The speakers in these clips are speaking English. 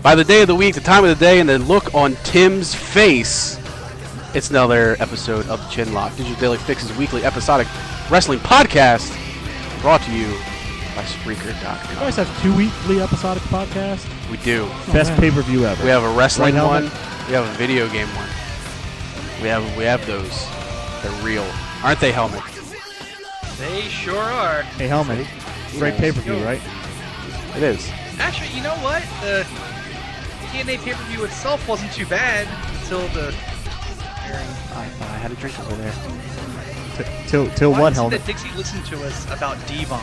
By the day of the week, the time of the day, and the look on Tim's face, it's another episode of the Chinlock, Digital Daily Fix's weekly episodic wrestling podcast, brought to you by Spreaker.com. You guys have 2 weekly episodic podcasts? We do. Best pay-per-view ever. We have a wrestling Right, one. We have a video game one. We have those. They're real, aren't they, Helmick? They sure are. Hey, Helmick. Great pay-per-view, right? It is. Actually, you know what? The TNA pay-per-view itself wasn't too bad until the airing. I thought I had a drink over there. Till what, Helmick? Helmick? That Dixie listened to us about Devon,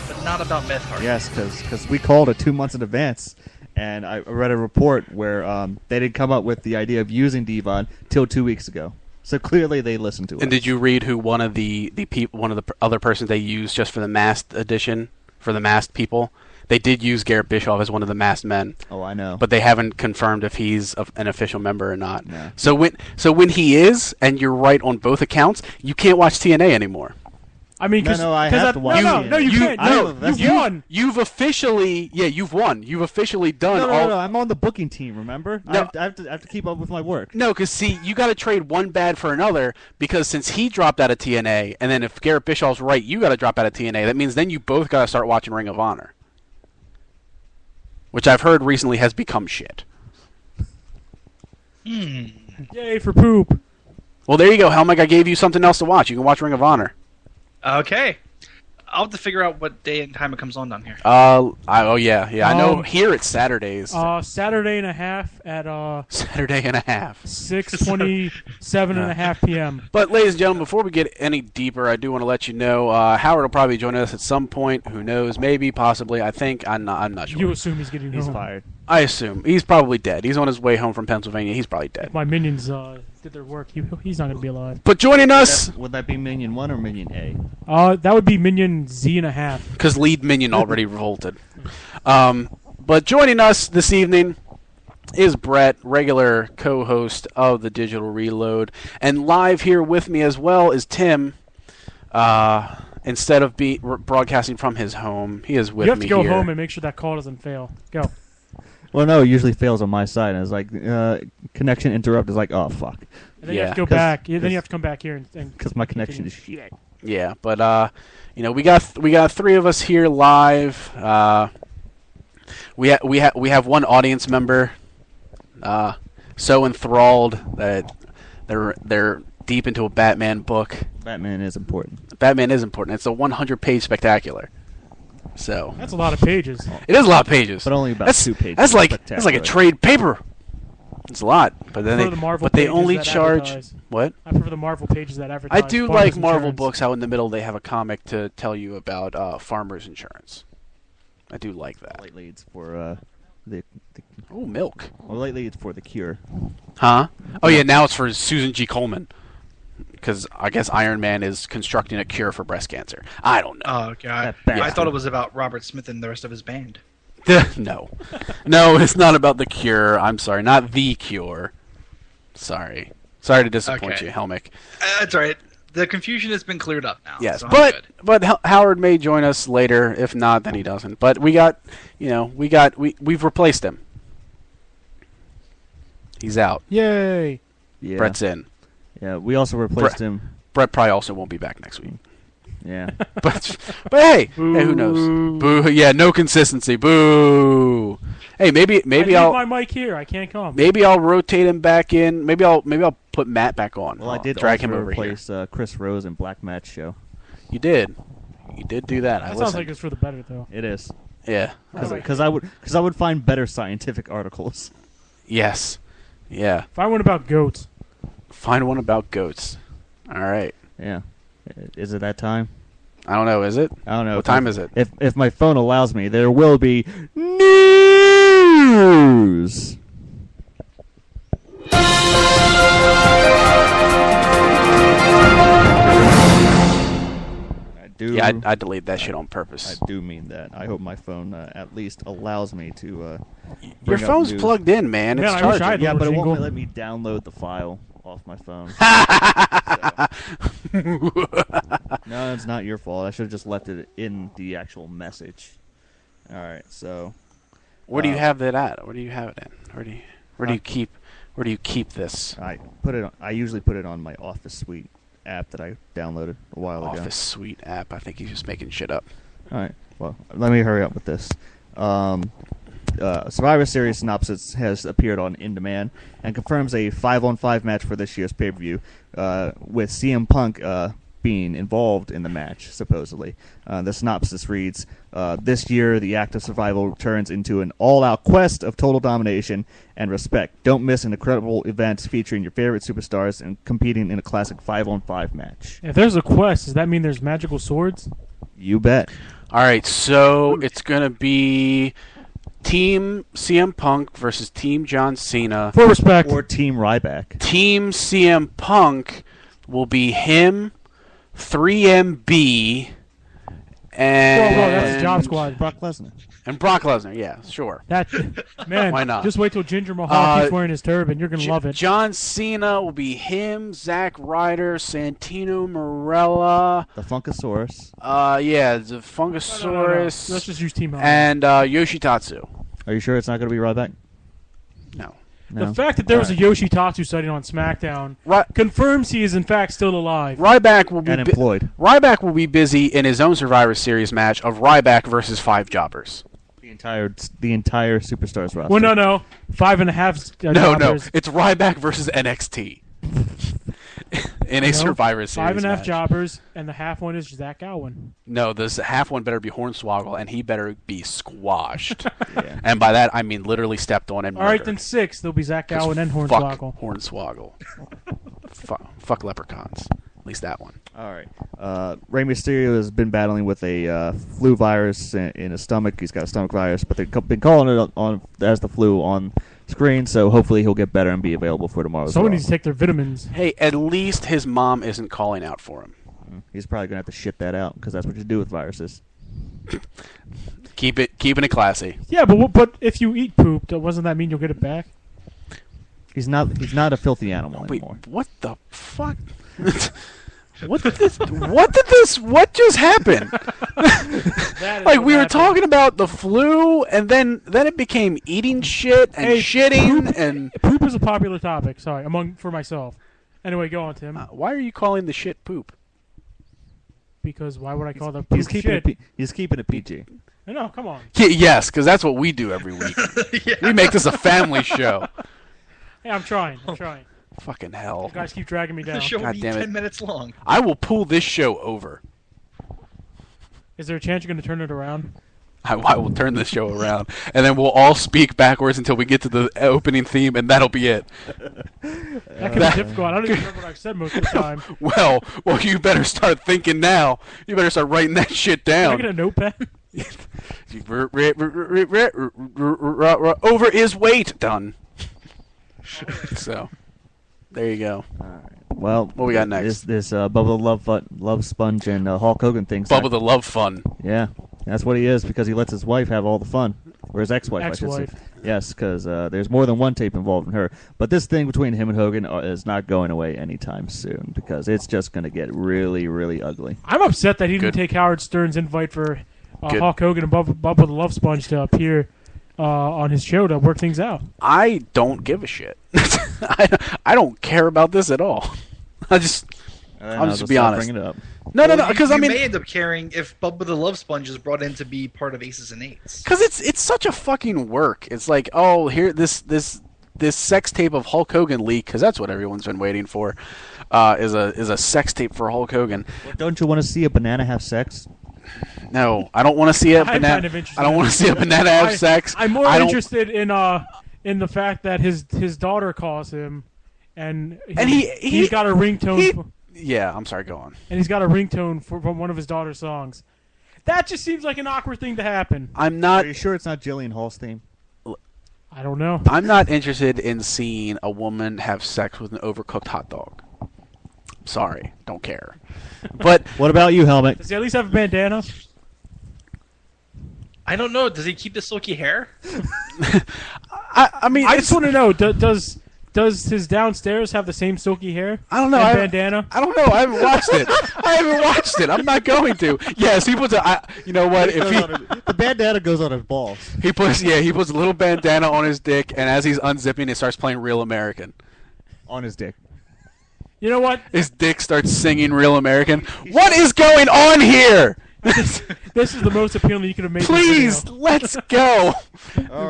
but not about Meth Heart. Yes, because we called it 2 months in advance, and I read a report where they didn't come up with the idea of using Devon till 2 weeks ago. So clearly they listened to it. And did you read who one of the other persons they used just for the masked edition, for the masked people? They did use Garrett Bischoff as one of the masked men. Oh, I know. But they haven't confirmed if he's an official member or not. No. So when he is, and you're right on both accounts, you can't watch TNA anymore. I mean, No, I have to watch No, TNA. you can't. You've won. You've officially, you've won. You've officially done all. No, I'm on the booking team, remember? No. I have to keep up with my work. No, because see, you got to trade one bad for another, because since he dropped out of TNA, and then if Garrett Bischoff's right, you got to drop out of TNA. That means then you both got to start watching Ring of Honor, which I've heard recently has become shit. Yay for poop. Well, there you go, Helmick. I gave you something else to watch. You can watch Ring of Honor. Okay. I'll have to figure out what day and time it comes on down here. I know here it's Saturdays. Saturday and a half at Saturday and a half. 6:27.5 p.m. But, ladies and gentlemen, before we get any deeper, I do want to let you know Howard will probably join us at some point. Who knows? Maybe, possibly. I think. I'm not sure. You assume he's getting home. He's fired. I assume. He's probably dead. He's on his way home from Pennsylvania. He's probably dead. If my minions did their work, he's not going to be alive. But joining us... Would that be Minion 1 or Minion A? That would be Minion Z and a half. Because lead minion already revolted. But joining us this evening is Brett, regular co-host of the Digital Reload. And live here with me as well is Tim. Instead of broadcasting from his home, he is with me here. You have to go home and make sure that call doesn't fail. Go. Well, no, it usually fails on my side. And it's like, connection interrupt. It's like, oh, fuck. And then you have to go back. Then you have to come back here and because my connection is shit. Yeah, but we got three of us here live. We have one audience member so enthralled that they're deep into a Batman book. Batman is important. It's a 100-page spectacular. So that's a lot of pages. It is a lot of pages, but only about 2 pages. That's like a trade paper. It's a lot, but then they only charge what? I prefer the Marvel pages that advertise. I do like Marvel books. How in the middle they have a comic to tell you about farmers insurance. I do like that. Lately, it's for the milk. Well, lately it's for the cure. Huh? Oh yeah, now it's for Susan G. Coleman. Because I guess Iron Man is constructing a cure for breast cancer. I don't know. Oh, God. I thought it was about Robert Smith and the rest of his band. No. No, it's not about the cure. I'm sorry. Not the cure. Sorry. Sorry to disappoint you, Helmick. That's all right. The confusion has been cleared up now. Yes, so but Howard may join us later. If not, then he doesn't. But we've replaced him. He's out. Yay. Yeah. Brett's in. Yeah, we also replaced him. Brett probably also won't be back next week. Yeah. but hey, who knows? Boo. Yeah, no consistency. Boo. Hey, maybe I'll leave my mic here. I can't come. Maybe I'll rotate him back in. Maybe I'll put Matt back on. Well, I did drag also him over replace Chris Rose in Black Matt's show. You did do that. That sounds like it's for the better, though. It is. Yeah. Because I would find better scientific articles. Yes. Yeah. Find one about goats. Find one about goats. All right. Yeah. Is it that time? I don't know. Is it? I don't know. What time is it? If my phone allows me, there will be news. I deleted that shit on purpose. I do mean that. I hope my phone at least allows me to. Your phone's plugged in, man. It's charging. Yeah, but it won't let me download the file off my phone. No, it's not your fault. I should have just left it in the actual message. All right, so Where do you have that at? Where do you have it in? Where do you keep this? I usually put it on my Office Suite app that I downloaded a while ago. Office Suite app. I think he's just making shit up. All right. Well, let me hurry up with this. Survivor Series synopsis has appeared on In Demand and confirms a 5-on-5 match for this year's pay-per-view, with CM Punk being involved in the match, supposedly. The synopsis reads, this year, the act of survival turns into an all-out quest of total domination and respect. Don't miss an incredible event featuring your favorite superstars and competing in a classic 5-on-5 match. If there's a quest, does that mean there's magical swords? You bet. All right, so it's going to be Team CM Punk versus Team John Cena. For respect. Or Team Ryback. Team CM Punk will be him, 3MB, and... Whoa, that's a job squad. Brock Lesnar. And Brock Lesnar, yeah, sure. That man, Why not? Just wait till Jinder Mahal keeps wearing his turban. You're gonna love it. John Cena will be him, Zack Ryder, Santino Marella. The Funkasaurus. Yeah, the Funkasaurus. No. Let's just use Team Hell. And Yoshitatsu. Are you sure it's not going to be Ryback? No. No. The fact that there was a Yoshitatsu sighting on SmackDown confirms he is in fact still alive. Ryback will be and employed. Ryback will be busy in his own Survivor Series match of Ryback versus 5 jobbers. The entire Superstars roster. Well, no, 5.5. No, it's Ryback versus NXT in a Survivor Series 5.5 match. jobbers, and the half one is Zach Gowen. No, this half one better be Hornswoggle, and he better be squashed. Yeah. And by that, I mean literally stepped on and All right, murdered. then 6. There'll be Zach Gowen and Fuck Hornswoggle. Hornswoggle. Fuck leprechauns. At least that one. All right. Rey Mysterio has been battling with a flu virus in his stomach. He's got a stomach virus, but they've been calling it on as the flu on screen, so hopefully he'll get better and be available for tomorrow. Someone needs to take their vitamins. Hey, at least his mom isn't calling out for him. He's probably going to have to shit that out, because that's what you do with viruses. Keeping it classy. Yeah, but if you eat poop, doesn't that mean you'll get it back? He's not a filthy animal Wait, anymore. what the fuck? What just happened? Like, we were talking about the flu, and then it became eating shit and shitting and poop is a popular topic. Sorry, for myself. Anyway, go on, Tim. Why are you calling the shit poop? Because why would I call the poop He's keeping shit? he's keeping it PG. No, come on. Yes, because that's what we do every week. Yeah. We make this a family show. Hey, I'm trying. Fucking hell. You guys keep dragging me down. The show will God be damn it. 10 minutes long. I will pull this show over. Is there a chance you're going to turn it around? I will turn this show around, and then we'll all speak backwards until we get to the opening theme, and that'll be it. That could be difficult. I don't even remember what I've said most of the time. Well, you better start thinking now. You better start writing that shit Can I down. get a notepad? Over is weight. Done. So, there you go. Well, What we got next? This Bubba the Love Sponge and Hulk Hogan thing. Bubba the Love Fun. Yeah, that's what he is, because he lets his wife have all the fun. Or his ex-wife, I should Ex-wife. say. Yes, because there's more than one tape involved in her. But this thing between him and Hogan is not going away anytime soon, because it's just going to get really, really ugly. I'm upset that he didn't Good. take Howard Stern's invite for Good. Hulk Hogan and Bubba the Love Sponge to appear on his show to work things out. I don't give a shit. I don't care about this at all. I'll just be honest. Bring it up. No, Well, because you I mean, may end up caring if Bubba the Love Sponge is brought in to be part of Aces and Eights. because it's such a fucking work. It's like, oh, here this sex tape of Hulk Hogan leak, because that's what everyone's been waiting for. Is a sex tape for Hulk Hogan. Well, don't you want to see a banana have sex? No, I don't want to see a I'm banana. kind of interested I don't want to see a banana have sex. I'm more I don't- interested in the fact that his daughter calls him, and he's he's got a ringtone. Yeah, I'm sorry. Go on. And he's got a ringtone from one of his daughter's songs. That just seems like an awkward thing to happen. I'm Are not. you sure it's not Jillian Hall's theme? I don't know. I'm not interested in seeing a woman have sex with an overcooked hot dog. Sorry, don't care. But What about you, Helmick? Does he at least have a bandana? I don't know. Does he keep the silky hair? I mean, I just want to know: does Does his downstairs have the same silky hair? I don't know. And bandana? I don't know. I haven't watched it. I'm not going to. Yes, he puts you know what? The bandana goes on his balls. He puts a little bandana on his dick, and as he's unzipping, it starts playing Real American. On his dick. You know what? His dick starts singing Real American. What is going on here? This is the most appealing you could have made. Please, this video. let's go.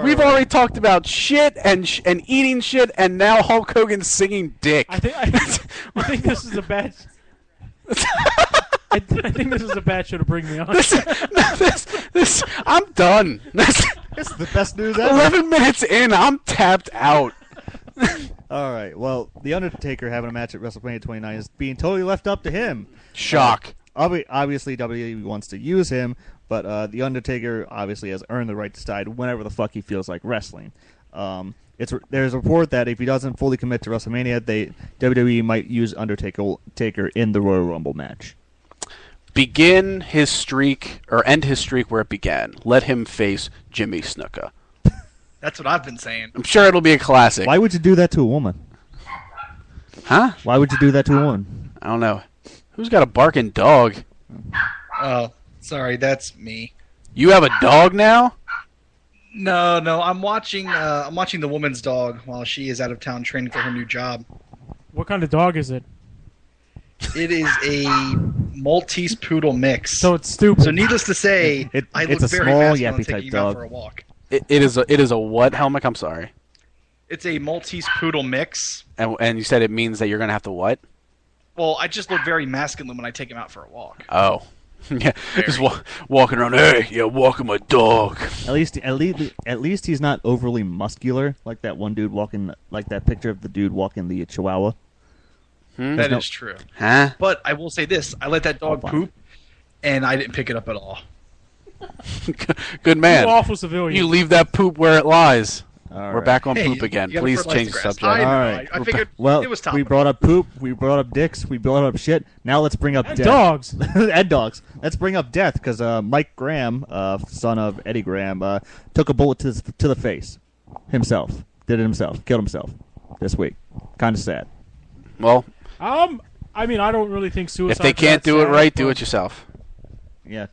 We've already talked about shit and eating shit, and now Hulk Hogan's singing dick. I think this is a bad. I think this is a bad show to bring me on. This I'm done. This is the best news ever. 11 minutes in, I'm tapped out. All right. Well, The Undertaker having a match at WrestleMania 29 is being totally left up to him. Shock. Obviously, WWE wants to use him, but The Undertaker obviously has earned the right to decide whenever the fuck he feels like wrestling. There's a report that if he doesn't fully commit to WrestleMania, WWE might use Undertaker in the Royal Rumble match. Begin his streak, or end his streak where it began. Let him face Jimmy Snuka. That's what I've been saying. I'm sure it'll be a classic. Why would you do that to a woman? Huh? Why would you do that to a woman? I don't know. Who's got a barking dog? Oh, sorry, that's me. You have a dog now? No, I'm watching the woman's dog while she is out of town training for her new job. What kind of dog is it? It is a Maltese poodle mix. So it's stupid. So needless to say, I look it's a very small, masculine yappy taking type him out dog. for a walk. It is a what, Helmick? I'm sorry. It's a Maltese poodle mix. And you said it means that you're going to have to what? Well, I just look very masculine when I take him out for a walk. Oh. Yeah, just walking around, hey, yeah, walking my dog. At least he's not overly muscular like that one dude walking, like that picture of the dude walking the Chihuahua. That is true. Huh? But I will say this: I let that dog fine. poop, and I didn't pick it up at all. Good man. You awful civilian. You leave that poop where it lies. All We're right. back on Hey, poop again. you gotta Please fertilize change the the grass. subject. I know. All right. I figured Well, it was we topical. brought up poop, we brought up dicks, we brought up shit. Now let's bring up And death. dogs. And dogs. Let's bring up death because Mike Graham, son of Eddie Graham, took a bullet to the face himself. Did it himself. Killed himself this week. Kind of sad. Well, I mean, I don't really think suicide. if they can't do it right, do it yourself. Yeah.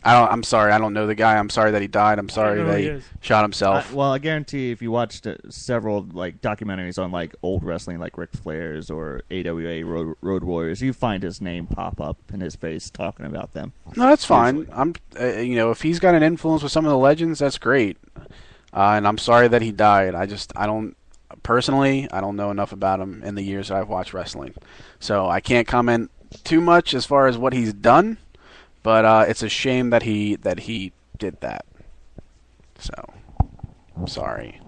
I'm sorry. I don't know the guy. I'm sorry that he died. I'm sorry know that who he he is. shot himself. Well, I guarantee if you watched several like documentaries on like old wrestling, like Ric Flair's or AWA Road Warriors, you find his name pop up in his face talking about them. No, that's fine. I'm, if he's got an influence with some of the legends, that's great. And I'm sorry that he died. I don't know enough about him in the years that I've watched wrestling, so I can't comment too much as far as what he's done. But it's a shame that he did that. So, I'm sorry.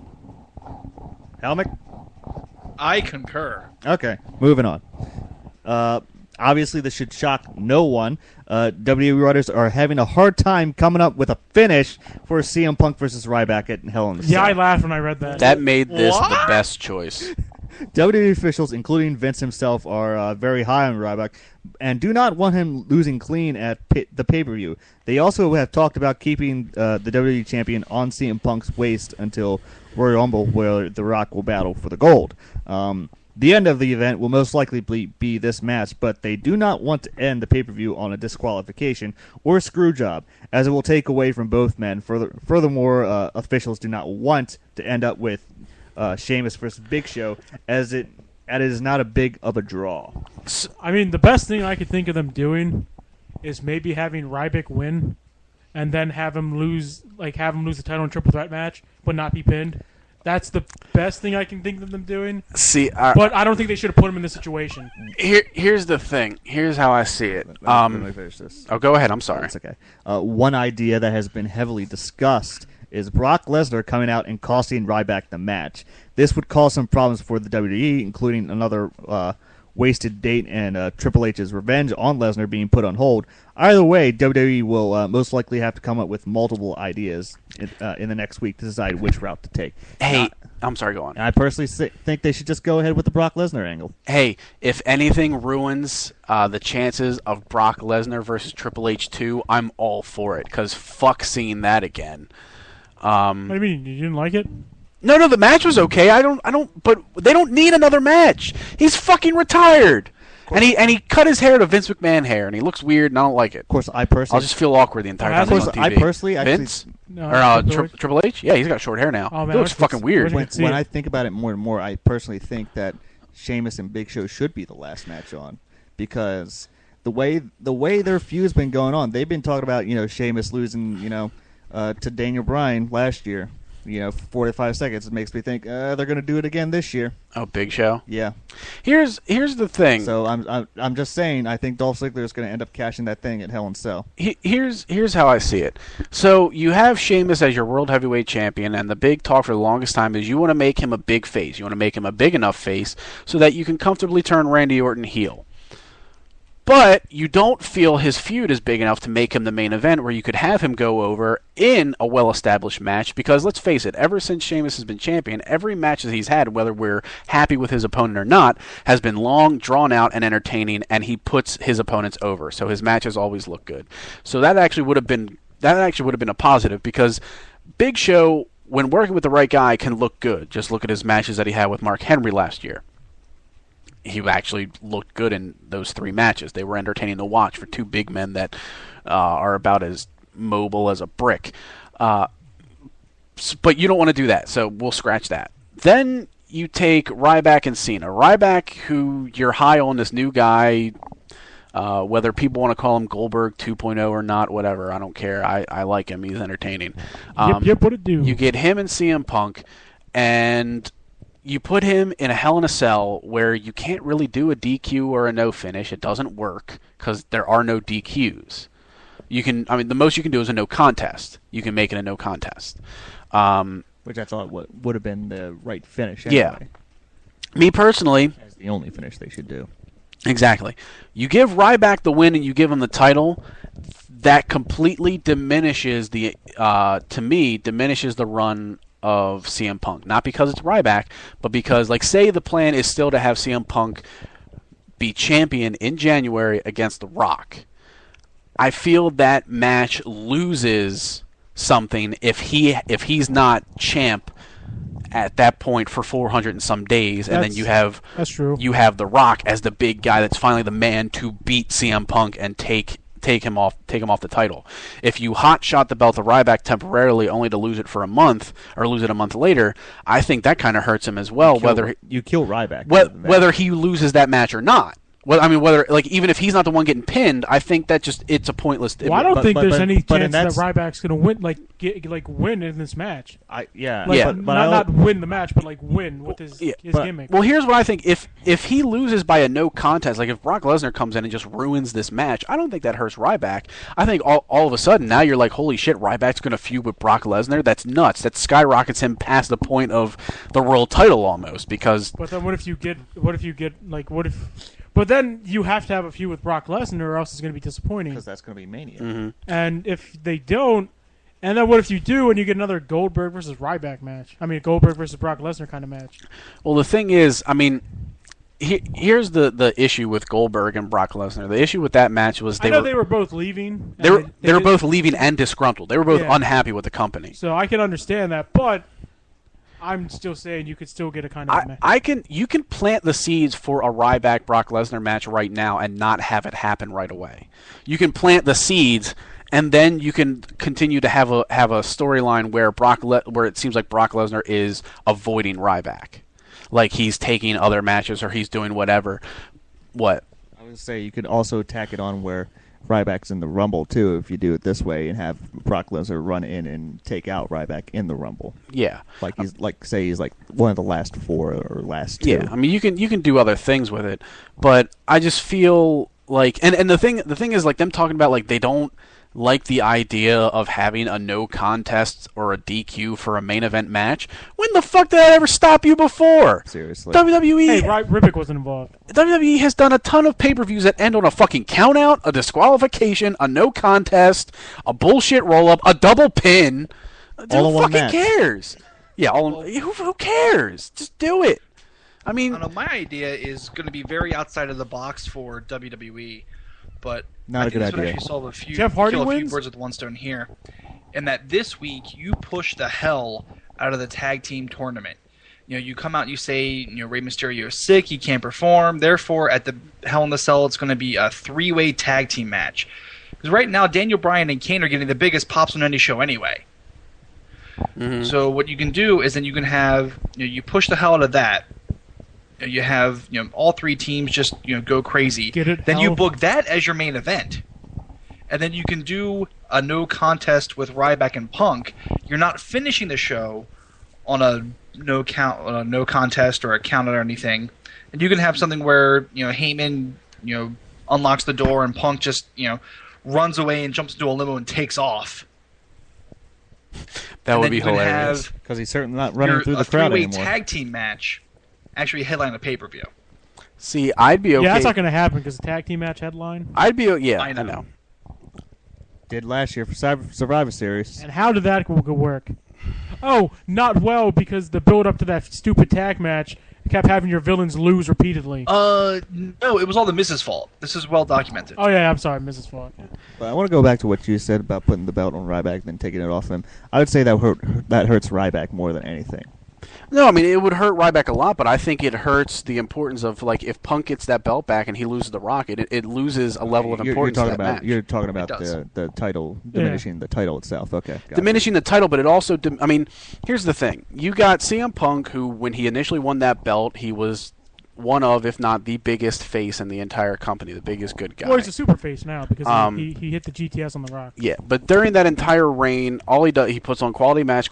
Helmick? I concur. Okay, moving on. Obviously, this should shock no one. WWE writers are having a hard time coming up with a finish for CM Punk versus Ryback at Hell in a Cell. Yeah, I laughed when I read that. That made this the What? best choice. WWE officials, including Vince himself, are very high on Ryback and do not want him losing clean at the pay-per-view. They also have talked about keeping the WWE champion on CM Punk's waist until Royal Rumble, where The Rock will battle for the gold. The end of the event will most likely be this match, but they do not want to end the pay-per-view on a disqualification or a screw job, as it will take away from both men. Furthermore, officials do not want to end up with Sheamus versus Big Show, as it is not a big of a draw. I mean, the best thing I could think of them doing is maybe having Ryback win, and then have him lose the title in a triple threat match, but not be pinned. That's the best thing I can think of them doing. See, But I don't think they should have put him in this situation. here's the thing. Here's how I see it. Let me finish this. Oh, go ahead. I'm sorry. That's okay. One idea that has been heavily discussed is Brock Lesnar coming out and costing Ryback the match. This would cause some problems for the WWE, including another wasted date and Triple H's revenge on Lesnar being put on hold. Either way, WWE will most likely have to come up with multiple ideas in the next week to decide which route to take. Hey, I'm sorry. Go on. And I personally think they should just go ahead with the Brock Lesnar angle. Hey, if anything ruins the chances of Brock Lesnar versus Triple H 2, I'm all for it, because fuck seeing that again. What do you mean? You didn't like it? No, the match was okay. But they don't need another match. He's fucking retired. And he cut his hair to Vince McMahon hair, and he looks weird, and I don't like it. Of course, I personally... I'll just feel awkward the entire time Of course, he's on TV. I personally... Vince? No, Or Triple H? Yeah, he's got short hair now. Oh, man, he looks fucking weird. When I think about it more and more, I personally think that Sheamus and Big Show should be the last match on, because the way their feud's been going on, they've been talking about Sheamus losing to Daniel Bryan last year, for 45 seconds. It makes me think they're going to do it again this year. Oh, Big Show. Yeah. Here's the thing. So I'm just saying, I think Dolph Ziggler is going to end up cashing that thing at Hell in a Cell. Here's how I see it. So you have Sheamus as your world heavyweight champion, and the big talk for the longest time is you want to make him a big face. You want to make him a big enough face so that you can comfortably turn Randy Orton heel. But you don't feel his feud is big enough to make him the main event where you could have him go over in a well-established match, because let's face it, ever since Sheamus has been champion, every match that he's had, whether we're happy with his opponent or not, has been long, drawn out, and entertaining, and he puts his opponents over. So his matches always look good. So that actually would have been a positive, because Big Show, when working with the right guy, can look good. Just look at his matches that he had with Mark Henry last year. He actually looked good in those 3 matches. They were entertaining to watch for 2 big men that are about as mobile as a brick. But you don't want to do that, so we'll scratch that. Then you take Ryback and Cena. Ryback, who you're high on this new guy, whether people want to call him Goldberg 2.0 or not, whatever, I don't care. I like him. He's entertaining. Yep, what it do? You get him and CM Punk, and you put him in a Hell in a Cell where you can't really do a DQ or a no finish. It doesn't work because there are no DQs. The most you can do is a no contest. You can make it a no contest. Which I thought would have been the right finish anyway. Yeah. Me personally... That's the only finish they should do. Exactly. You give Ryback the win and you give him the title, that completely diminishes the run of CM Punk. Not because it's Ryback, but because, say the plan is still to have CM Punk be champion in January against The Rock. I feel that match loses something if he's not champ at that point for 400 and some days, and then that's true. You have The Rock as the big guy that's finally the man to beat CM Punk and take him off the title. If you hotshot the belt to Ryback temporarily only to lose it for a month or lose it a month later, I think that kind of hurts him as well. You kill Ryback, whether he loses that match or not. Whether even if he's not the one getting pinned, I think that it's a pointless. Well, I don't think there's any chance that Ryback's going to win, win in this match. Not win the match, but win with his gimmick. Well, here's what I think: if he loses by a no contest, if Brock Lesnar comes in and just ruins this match, I don't think that hurts Ryback. I think all of a sudden now you're like, holy shit, Ryback's going to feud with Brock Lesnar. That's nuts. That skyrockets him past the point of the world title almost. Because. But then what if? But then you have to have a feud with Brock Lesnar, or else it's going to be disappointing. Because that's going to be Mania. Mm-hmm. And if they don't, and then what if you do and you get another Goldberg versus Ryback match? Goldberg versus Brock Lesnar kind of match. Well, the thing is, here's the issue with Goldberg and Brock Lesnar. The issue with that match was they were both leaving. They were both leaving and disgruntled. They were both unhappy with the company. So I can understand that, but I'm still saying you could still get a kind of match. You can plant the seeds for a Ryback Brock Lesnar match right now and not have it happen right away. You can plant the seeds, and then you can continue to have a storyline where it seems like Brock Lesnar is avoiding Ryback, like he's taking other matches or he's doing whatever. What? I would say you could also tack it on where Ryback's in the Rumble too, if you do it this way, and have Brock Lesnar run in and take out Ryback in the Rumble. Yeah, he's one of the last 4 or last 2. Yeah, you can do other things with it, but I just feel like, and the thing is, them talking about they don't like the idea of having a no contest or a DQ for a main event match. When the fuck did that ever stop you before? Seriously. WWE. Hey, Ryback wasn't involved. WWE has done a ton of pay-per-views that end on a fucking countout, a disqualification, a no contest, a bullshit roll-up, a double pin. Who fucking cares? Yeah, who cares? Just do it. I don't know, my idea is going to be very outside of the box for WWE, but not a good idea. Actually solve a few, Jeff Hardy kill a wins? few birds with one stone here, and that this week you push the hell out of the tag team tournament. You come out and you say, Rey Mysterio is sick, he can't perform. Therefore, at the Hell in the Cell, it's going to be a 3-way tag team match. Because right now, Daniel Bryan and Kane are getting the biggest pops on any show anyway. Mm-hmm. So what you can do is then you can have, you push the hell out of that. You have, all 3 teams just, go crazy. Then you book that as your main event. And then you can do a no contest with Ryback and Punk. You're not finishing the show on a no contest or a count or anything. And you can have something where, Heyman, unlocks the door and Punk just, runs away and jumps into a limo and takes off. That would be hilarious. Because he's certainly not running through the crowd anymore. A 3-way tag team match actually headline a pay-per-view. See, I'd be okay. Yeah, that's not going to happen because the tag team match headline. I'd be yeah. I know. Did last year for Survivor Series. And how did that work? Oh, not well, because the build-up to that stupid tag match kept having your villains lose repeatedly. No, it was all the Miz's fault. This is well documented. Oh, yeah, I'm sorry, Miz's fault. But I want to go back to what you said about putting the belt on Ryback and then taking it off him. I would say that hurts Ryback more than anything. No, I mean, it would hurt Ryback a lot, but I think it hurts the importance of, like, if Punk gets that belt back and he loses the Rock, it loses a level of importance to that match. You're talking about the title, diminishing the title itself. Okay. Diminishing the title, but it also, I mean, here's the thing. You got CM Punk, who, when he initially won that belt, he was one of, if not the biggest face in the entire company, the biggest good guy. Well, he's a super face now because he hit the GTS on the Rock. Yeah, but during that entire reign, all he does, he puts on quality match.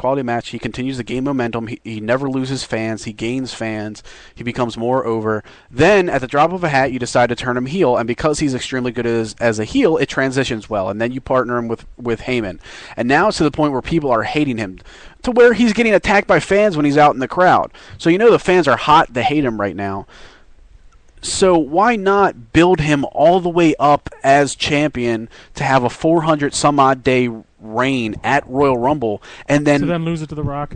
He continues to gain momentum. He never loses fans. He gains fans. He becomes more over. Then, at the drop of a hat, you decide to turn him heel, and because he's extremely good as a heel, it transitions well, and then you partner him with Heyman. And now it's to the point where people are hating him, to where he's getting attacked by fans when he's out in the crowd. So the fans are hot to hate him right now. So why not build him all the way up as champion to have a 400-some-odd day reign at Royal Rumble, and then lose it to the Rock.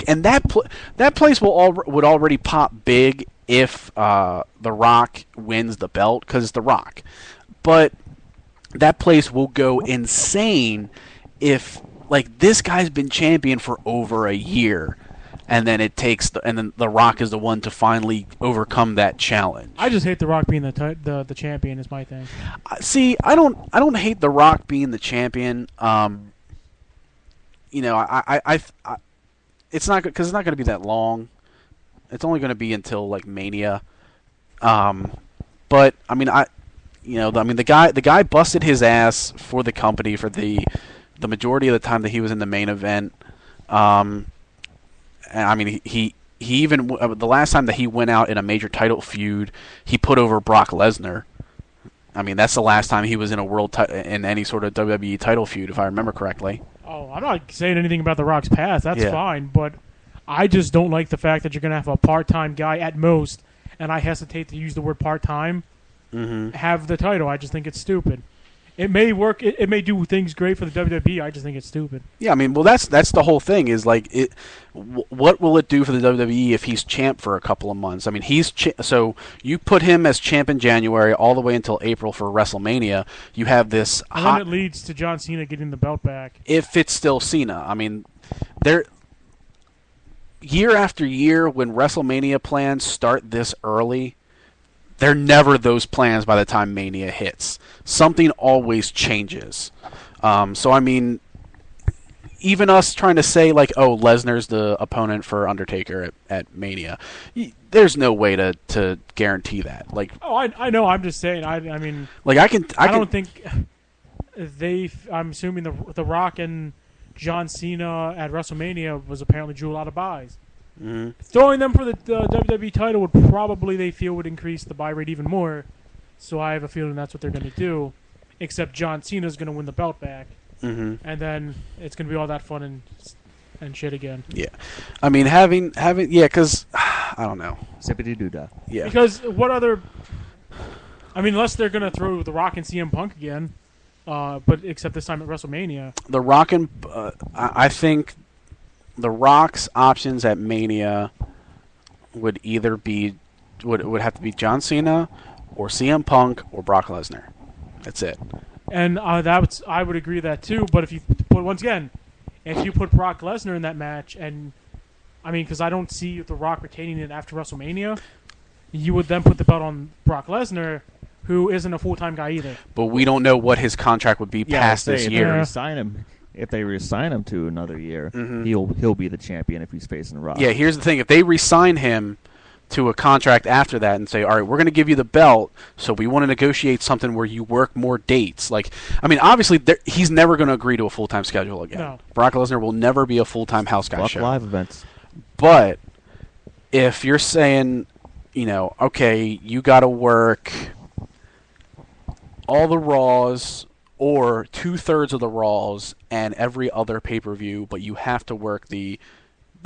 And that place would already pop big if the Rock wins the belt, because it's the Rock. But that place will go insane if, like, this guy's been champion for over a year, and then then the Rock is the one to finally overcome that challenge. I just hate the Rock being the champion is my thing. See, I don't hate the Rock being the champion. It's not because it's not going to be that long. It's only going to be until like Mania. But I mean, the guy busted his ass for the company for the majority of the time that he was in the main event. I mean, he even the last time that he went out in a major title feud, he put over Brock Lesnar. I mean, that's the last time he was in in any sort of WWE title feud, if I remember correctly. Oh, I'm not saying anything about The Rock's past. That's fine, but I just don't like the fact that you're going to have a part-time guy at most, and I hesitate to use the word part-time, have the title. I just think it's stupid. It may work. It may do things great for the WWE. I just think it's stupid. Yeah, I mean, well, that's the whole thing. Is like, what will it do for the WWE if he's champ for a couple of months? I mean, so you put him as champ in January all the way until April for WrestleMania. You have this, and then it leads to John Cena getting the belt back. If it's still Cena, I mean, year after year when WrestleMania plans start this early, they're never those plans by the time Mania hits. Something always changes. So, I mean, even us trying to say, like, oh, Lesnar's the opponent for Undertaker at Mania, there's no way to guarantee that. Like, oh, I know. I'm just saying. I mean, like, I don't think I'm assuming the Rock and John Cena at WrestleMania was apparently drew a lot of buys. Mm-hmm. Throwing them for the WWE title would probably, they feel, would increase the buy rate even more. So I have a feeling that's what they're going to do. Except John Cena's going to win the belt back, and then it's going to be all that fun and shit again. Yeah, I mean having because I don't know. Zippity doo dah. Yeah. Because what other? I mean, unless they're going to throw The Rock and CM Punk again, but except this time at WrestleMania. The Rock and I think The Rock's options at Mania would either be would have to be John Cena or CM Punk or Brock Lesnar. That's it. And I would agree with that too. But once again, if you put Brock Lesnar in that match, and I mean, because I don't see The Rock retaining it after WrestleMania, you would then put the belt on Brock Lesnar, who isn't a full-time guy either. But we don't know what his contract would be past this year. If they resign him to another year, Mm-hmm. he'll be the champion if he's facing Rock. Yeah, here's the thing. If they resign him to a contract after that and say, all right, we're going to give you the belt, so we want to negotiate something where you work more dates. Like, I mean, obviously, he's never going to agree to a full-time schedule again. No. Brock Lesnar will never be a full-time house guy show. Live events. But if you're saying, okay, you got to work all the Raws or 2/3 of the Raws and every other pay-per-view, but you have to work the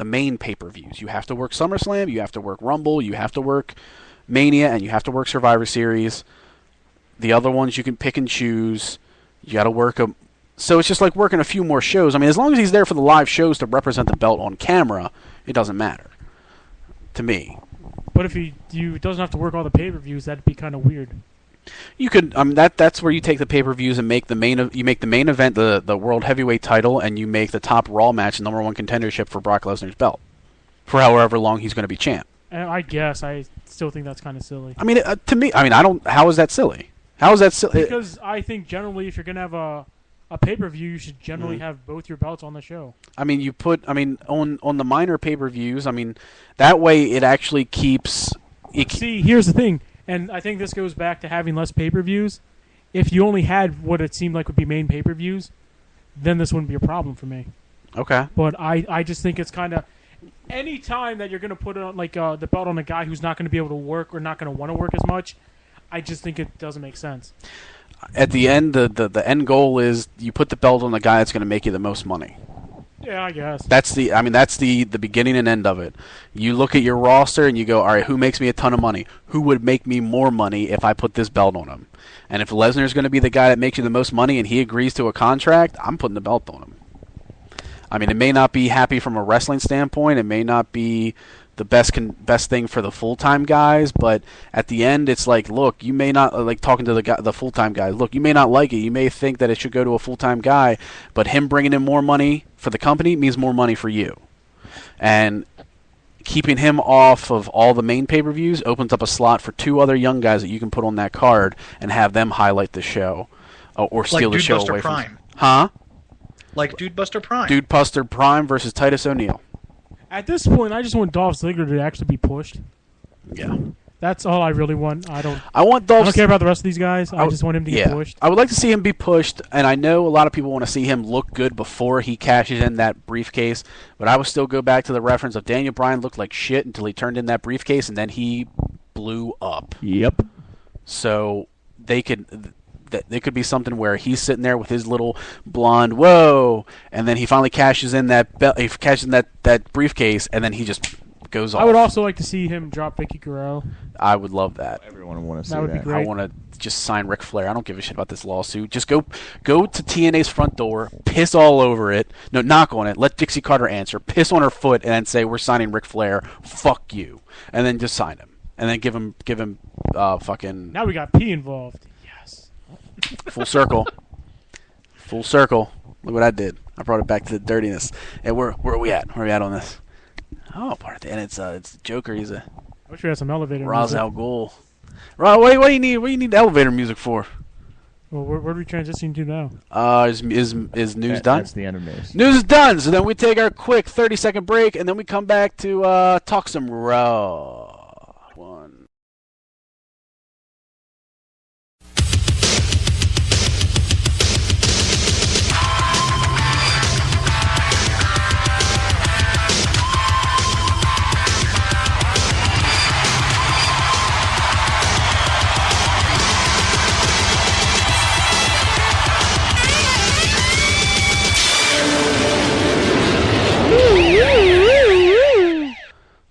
main pay-per-views. You have to work SummerSlam, you have to work Rumble, you have to work Mania, and you have to work Survivor Series. The other ones you can pick and choose. You got to work them. So it's just like working a few more shows. I mean, as long as he's there for the live shows to represent the belt on camera, it doesn't matter to me. But if he doesn't have to work all the pay-per-views, that'd be kind of weird. You could. That's where you take the pay-per-views and make the main event the world heavyweight title, and you make the top Raw match the #1 contendership for Brock Lesnar's belt for however long he's going to be champ. And I guess I still think that's kind of silly. I mean, to me, I mean, I don't. How is that silly? How is that silly? Because I think generally, if you're going to have a pay-per-view, you should generally have both your belts on the show. I mean, on the minor pay-per-views. I mean, that way it actually keeps. See, here's the thing. And I think this goes back to having less pay-per-views. If you only had what it seemed like would be main pay-per-views, then this wouldn't be a problem for me. Okay. But I just think it's kind of... Any time that you're going to put it on, the belt on a guy who's not going to be able to work or not going to want to work as much, I just think it doesn't make sense. At the end, the end goal is you put the belt on the guy that's going to make you the most money. Yeah, I guess. That's the beginning and end of it. You look at your roster and you go, all right, who makes me a ton of money? Who would make me more money if I put this belt on him? And if Lesnar's going to be the guy that makes you the most money and he agrees to a contract, I'm putting the belt on him. I mean, it may not be happy from a wrestling standpoint. It may not be the best thing for the full-time guys, but at the end, it's like, look, you may not like talking to the full-time guys. Look, you may not like it. You may think that it should go to a full-time guy, but him bringing in more money for the company means more money for you. And keeping him off of all the main pay-per-views opens up a slot for 2 other young guys that you can put on that card and have them highlight the show or steal the show away from them. Huh? Like Dude Buster Prime. Dude Buster Prime versus Titus O'Neil. At this point, I just want Dolph Ziggler to actually be pushed. Yeah. That's all I really want. I don't care about the rest of these guys. I just want him to get pushed. I would like to see him be pushed, and I know a lot of people want to see him look good before he cashes in that briefcase, but I would still go back to the reference of Daniel Bryan looked like shit until he turned in that briefcase, and then he blew up. Yep. So they could be something where he's sitting there with his little blonde whoa, and then he finally cashes in that briefcase, and then he just goes off. I would also like to see him drop Vicky Guerrero. I would love that. Everyone would want to see that. Would be great. I want to just sign Ric Flair. I don't give a shit about this lawsuit. Just go to TNA's front door, piss all over it. No, knock on it. Let Dixie Carter answer. Piss on her foot, and then say we're signing Ric Flair. Fuck you, and then just sign him, and then give him fucking. Now we got P involved. Full circle. Full circle. Look what I did. I brought it back to the dirtiness. And where are we at? Where are we at on this? Oh, part of the end. It's Joker. He's a I wish we had some elevator Ra's music. al Ghul. What do you need? What do you need elevator music for? Well, where do we transition to now? Is news done? That's the end of news. News is done. So then we take our quick 30-second break, and then we come back to talk some Raw. One.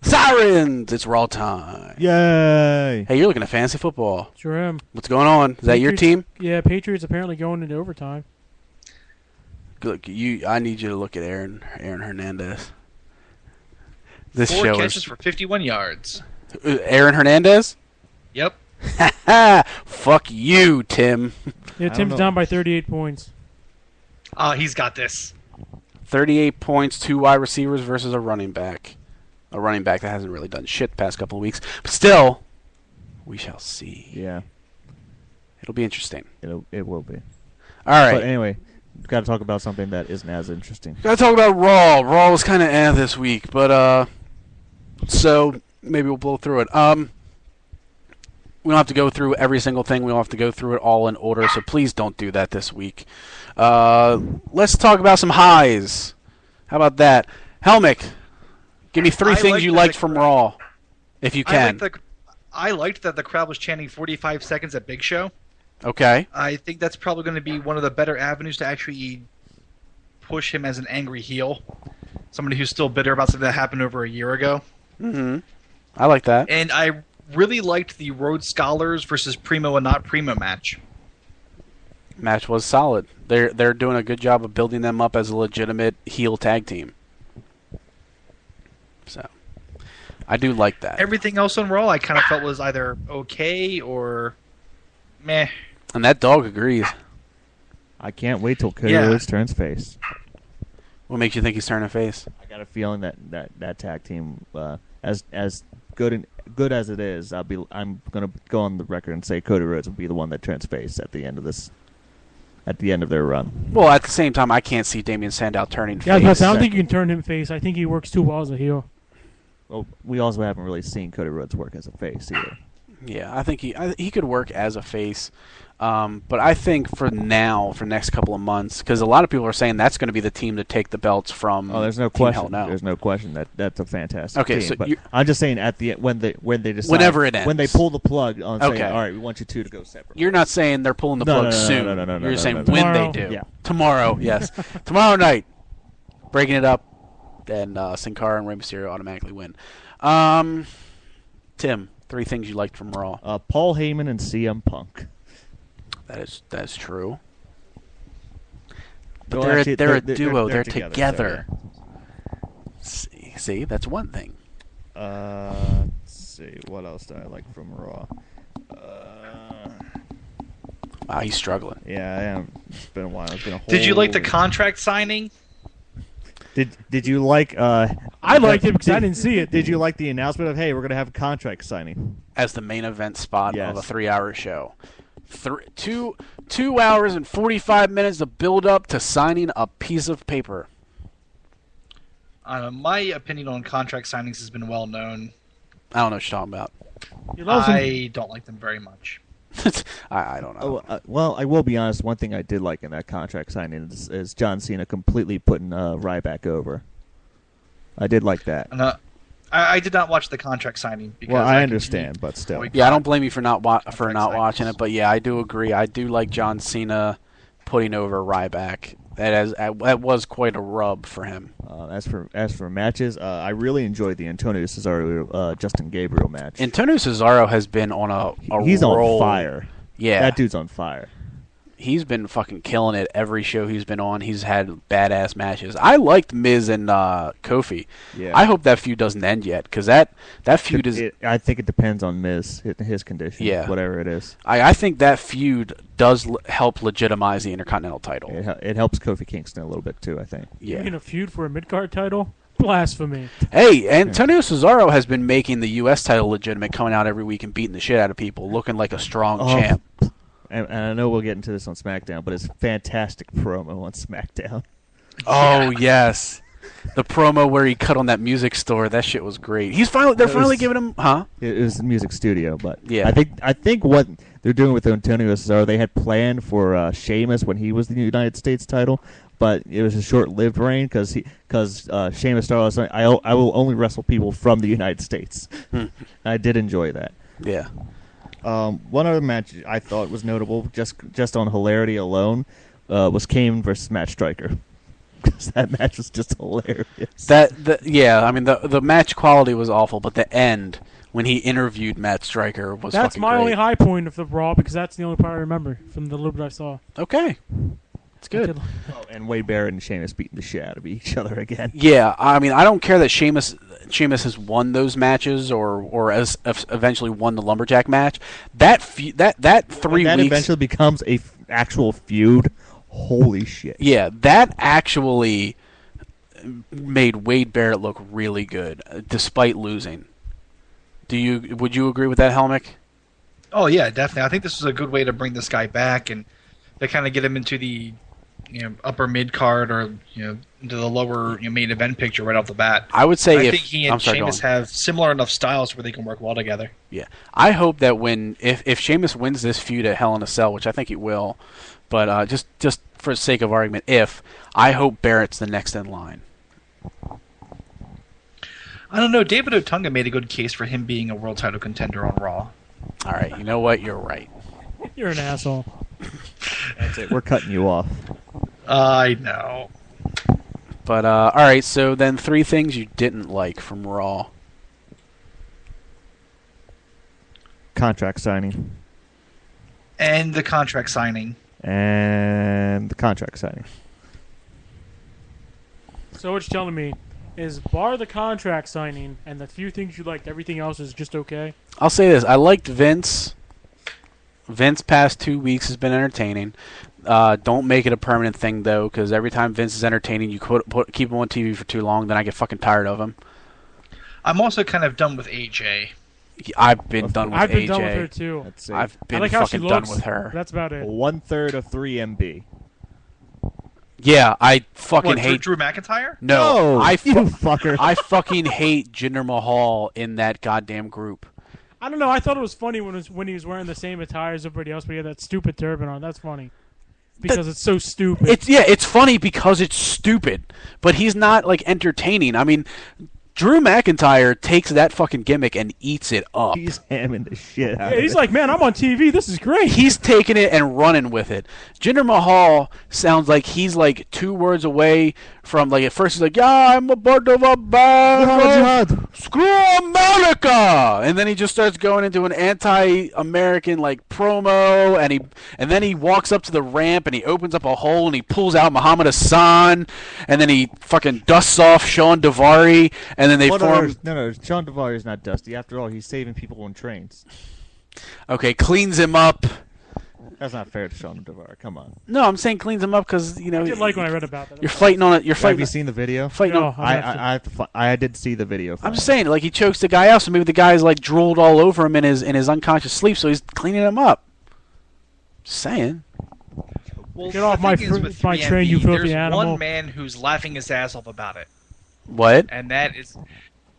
Sirens! It's Raw time. Yay! Hey, you're looking at fantasy football. Sure am. What's going on? Is that your team? Yeah, Patriots apparently going into overtime. Look, I need you to look at Aaron Hernandez. This 4 show catches is for 51 yards. Aaron Hernandez. Yep. Fuck you, Tim. Yeah, Tim's down by 38 points. He's got this. 38 points, 2 wide receivers versus a running back. A running back that hasn't really done shit the past couple of weeks. But still, we shall see. Yeah. It'll be interesting. It will be. All right. But anyway, got to talk about something that isn't as interesting. Got to talk about Raw. Raw was kind of this week, but so maybe we'll blow through it. We don't have to go through every single thing. We don't have to go through it all in order, so please don't do that this week. Let's talk about some highs. How about that? Helmick, give me 3 things you liked from Raw, if you can. I liked that the crowd was chanting 45 seconds at Big Show. Okay. I think that's probably going to be one of the better avenues to actually push him as an angry heel. Somebody who's still bitter about something that happened over a year ago. Mm-hmm. I like that. And I really liked the Rhodes Scholars versus Primo and Not Primo match. Match was solid. They're doing a good job of building them up as a legitimate heel tag team. So, I do like that. Everything else on Raw I kind of felt was either okay or meh. And that dog agrees. I can't wait till Cody Rhodes turns face. What makes you think he's turning face? I got a feeling that tag team, as good as it is, I'm gonna go on the record and say Cody Rhodes will be the one that turns face at the end of their run. Well, at the same time, I can't see Damien Sandow turning face. Yeah, I don't think you can turn him face. I think he works too well as a heel. Well, we also haven't really seen Cody Rhodes work as a face either. Yeah, I think he could work as a face. But I think for next couple of months, because a lot of people are saying that's going to be the team to take the belts from. Oh, there's no Team question. Hell No. There's no question that's a fantastic Okay, team. so but I'm just saying at the when they decide, whenever it ends, when they pull the plug on saying, Okay. all right, we want you two to go separate. You're not saying they're pulling the plug soon. No, You're saying when Tomorrow. they do. Yeah. Tomorrow, yes. Tomorrow night, breaking it up, and Sin Cara and Rey Mysterio automatically win. Tim, 3 things you liked from Raw. Paul Heyman and CM Punk. That is true. But No, they're actually, a duo. They're together. So, yeah. See, that's one thing. Let's see. What else do I like from Raw? Wow, he's struggling. Yeah, I am. It's been a while. It's been a whole Did you like the contract signing? Did you like? I liked it because I didn't see it. Did you like the announcement of hey, we're gonna have a contract signing As the main event spot Yes. of a 3-hour show. 2 hours and 45 minutes to build up to signing a piece of paper. My opinion on contract signings has been well known. I don't know what you're talking about. He loves him. I don't like them very much. I don't know. well, I will be honest. One thing I did like in that contract signing is John Cena completely putting Ryback over. I did like that. And, I did not watch the contract signing. Because Well, I understand, but still. Yeah, I don't blame you for not watching signings. it, but yeah, I do agree. I do like John Cena putting over Ryback. That was quite a rub for him. As for matches, I really enjoyed the Antonio Cesaro Justin Gabriel match. Antonio Cesaro has been on a He's roll. on fire. Yeah, That dude's on fire. he's been fucking killing it every show he's been on. He's had badass matches. I liked Miz and Kofi. Yeah. I hope that feud doesn't end yet because that feud is. I think it depends on Miz, his condition, Yeah. whatever it is. I think that feud does help legitimize the Intercontinental title. It helps Kofi Kingston a little bit too, I think. Yeah. Making a feud for a mid-card title? Blasphemy. Hey, Antonio Cesaro has been making the U.S. title legitimate, coming out every week and beating the shit out of people, looking like a strong champ. And I know we'll get into this on SmackDown, but it's a fantastic promo on SmackDown. Oh yes, the promo where he cut on that music store. That shit was great. They're finally giving him, huh? It was a music studio, but Yeah. I think what they're doing with Antonio Cesaro, they had planned for Sheamus when he was the United States title, but it was a short-lived reign because Sheamus started saying, I will only wrestle people from the United States. I did enjoy that. Yeah. One other match I thought was notable, just on hilarity alone, was Kane versus Matt Striker. Because that match was just hilarious. I mean the match quality was awful, but the end when he interviewed Matt Striker was That's fucking my great. only high point of the Raw because that's the only part I remember from the little bit I saw. Okay, it's good. Oh, and Wade Barrett and Sheamus beating the shit out of each other again. Yeah, I mean I don't care that Sheamus has won those matches or as eventually won the lumberjack match. That 3 When that weeks eventually becomes a actual feud. Holy shit! Yeah, that actually made Wade Barrett look really good, despite losing. Would you agree with that, Helmick? Oh yeah, definitely. I think this was a good way to bring this guy back and to kind of get him into the upper mid card or into the lower main event picture right off the bat. I would say I think he and Sheamus have similar enough styles where they can work well together. Yeah, I hope that if Sheamus wins this feud at Hell in a Cell, which I think he will, but just for the sake of argument, I hope Barrett's the next in line. I don't know. David Otunga made a good case for him being a world title contender on Raw. All right, you know what? You're right. You're an asshole. That's it. We're cutting you off. I know. But all right, so then 3 things you didn't like from Raw. Contract signing. And the contract signing. And the contract signing. So what you're telling me is bar the contract signing and the few things you liked, everything else is just okay? I'll say this. I liked Vince. Vince past 2 weeks has been entertaining. Don't make it a permanent thing, though, because every time Vince is entertaining, you keep him on TV for too long, then I get fucking tired of him. I'm also kind of done with AJ. I've been done with AJ. I've been done with her, too. I've been I like how she fucking looks. done with her. That's about it. 1/3 of 3MB. Yeah, I fucking What, hate Drew McIntyre? No, I you fucker. I fucking hate Jinder Mahal in that goddamn group. I don't know. I thought it was funny when he was wearing the same attire as everybody else, but he had that stupid turban on. That's funny. Because it's so stupid. It's funny because it's stupid, but he's not like entertaining. I mean, Drew McIntyre takes that fucking gimmick and eats it up. He's hamming the shit out of He's it. like, man, I'm on TV. This is great. He's taking it and running with it. Jinder Mahal sounds like he's like 2 words away from like at first he's like, yeah, I'm a part of a band. Screw America, and then he just starts going into an anti-American like promo, and then he walks up to the ramp and he opens up a hole and he pulls out Muhammad Hassan, and then he fucking dusts off Sean Daivari, and then they form. No, Sean Daivari is not dusty. After all, he's saving people on trains. Okay, cleans him up. That's not fair to Sean Daivari. Come on. No, I'm saying cleans him up because I did like when I read about that. You're fighting on it. You're fighting. Have you seen the video? Fighting No, on. I did see the video. I'm just saying, like he chokes the guy out, so maybe the guy's like drooled all over him in his unconscious sleep, so he's cleaning him up. Just saying. Well, Get off the my thing is with my 3MB, train, you filthy there's animal. one man who's laughing his ass off about it, What? and that is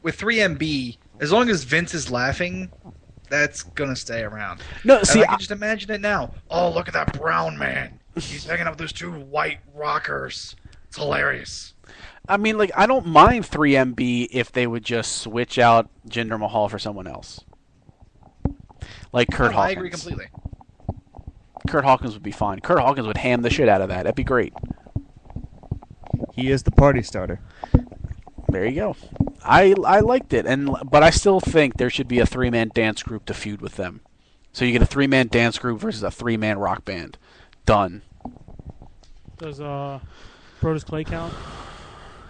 with 3MB. As long as Vince is laughing, that's gonna stay around. No, And see, I can just imagine it now. Oh, look at that brown man. He's hanging out with those 2 white rockers. It's hilarious. I mean, like I don't mind 3MB if they would just switch out Jinder Mahal for someone else, like Kurt Hawkins. I agree completely. Kurt Hawkins would be fine. Kurt Hawkins would ham the shit out of that. That'd be great. He is the party starter. There you go. I liked it, but I still think there should be a 3-man dance group to feud with them. So you get a 3-man dance group versus a 3-man rock band. Done. Does Brodus Clay count?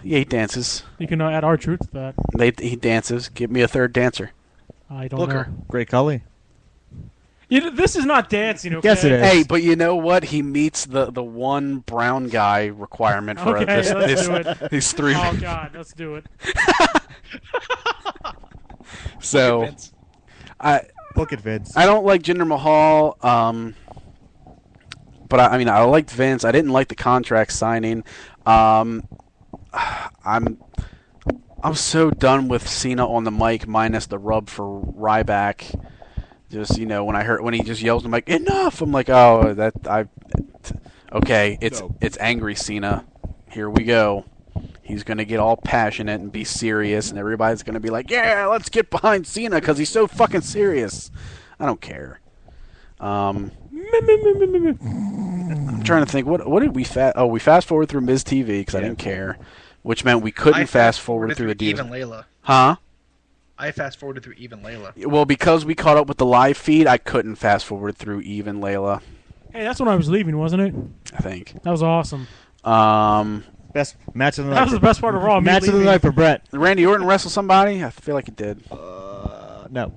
Yeah, he dances. You can add our truth to that. He dances. Give me a third dancer. I don't Booker. know. Great Khali. This is not dancing, okay? Yes, it is. Hey, but you know what? He meets the one brown guy requirement for Okay, let's do it. these 3. Oh, God, let's do it. So Vince. Book it, Vince. I don't like Jinder Mahal, but I mean I liked Vince. I didn't like the contract signing. I'm so done with Cena on the mic minus the rub for Ryback. Just when he just yells, I'm like enough. I'm like okay. It's angry Cena. Here we go. He's going to get all passionate and be serious, and everybody's going to be like, yeah, let's get behind Cena because he's so fucking serious. I don't care. I'm trying to think. What did we we fast forward through Miz TV because I didn't care, which meant we couldn't fast forward through a deal. Even Layla. Huh? I fast forwarded through Even Layla. Well, because we caught up with the live feed, I couldn't fast forward through Even Layla. Hey, that's when I was leaving, wasn't it? I think. That was awesome. Best match of the night. That was the best part of Raw. me Match of the leaving. night for Brett. Randy Orton wrestle somebody? I feel like he did. No.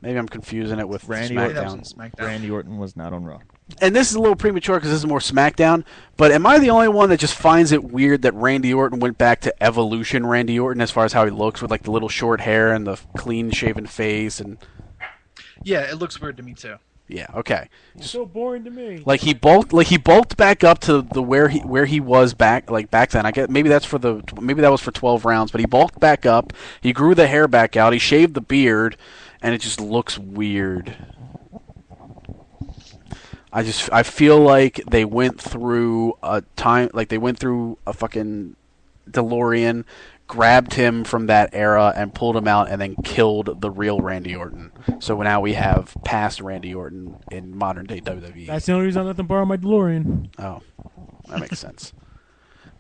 Maybe I'm confusing it with Randy That was SmackDown. on SmackDown. Randy Orton was not on Raw. and this is a little premature because this is more SmackDown, but am I the only one that just finds it weird that Randy Orton went back to Evolution Randy Orton as far as how he looks with like the little short hair and the clean-shaven face and? Yeah, it looks weird to me too. Yeah. Okay. It's so boring to me. Like he bulked back up to the where he was back then. I guess maybe that was for 12 rounds, but he bulked back up. He grew the hair back out. He shaved the beard, and it just looks weird. I feel like they went through a time, like they went through a fucking DeLorean, grabbed him from that era and pulled him out and then killed the real Randy Orton. So now we have past Randy Orton in modern day WWE. That's the only reason I let them borrow my DeLorean. Oh, that makes sense.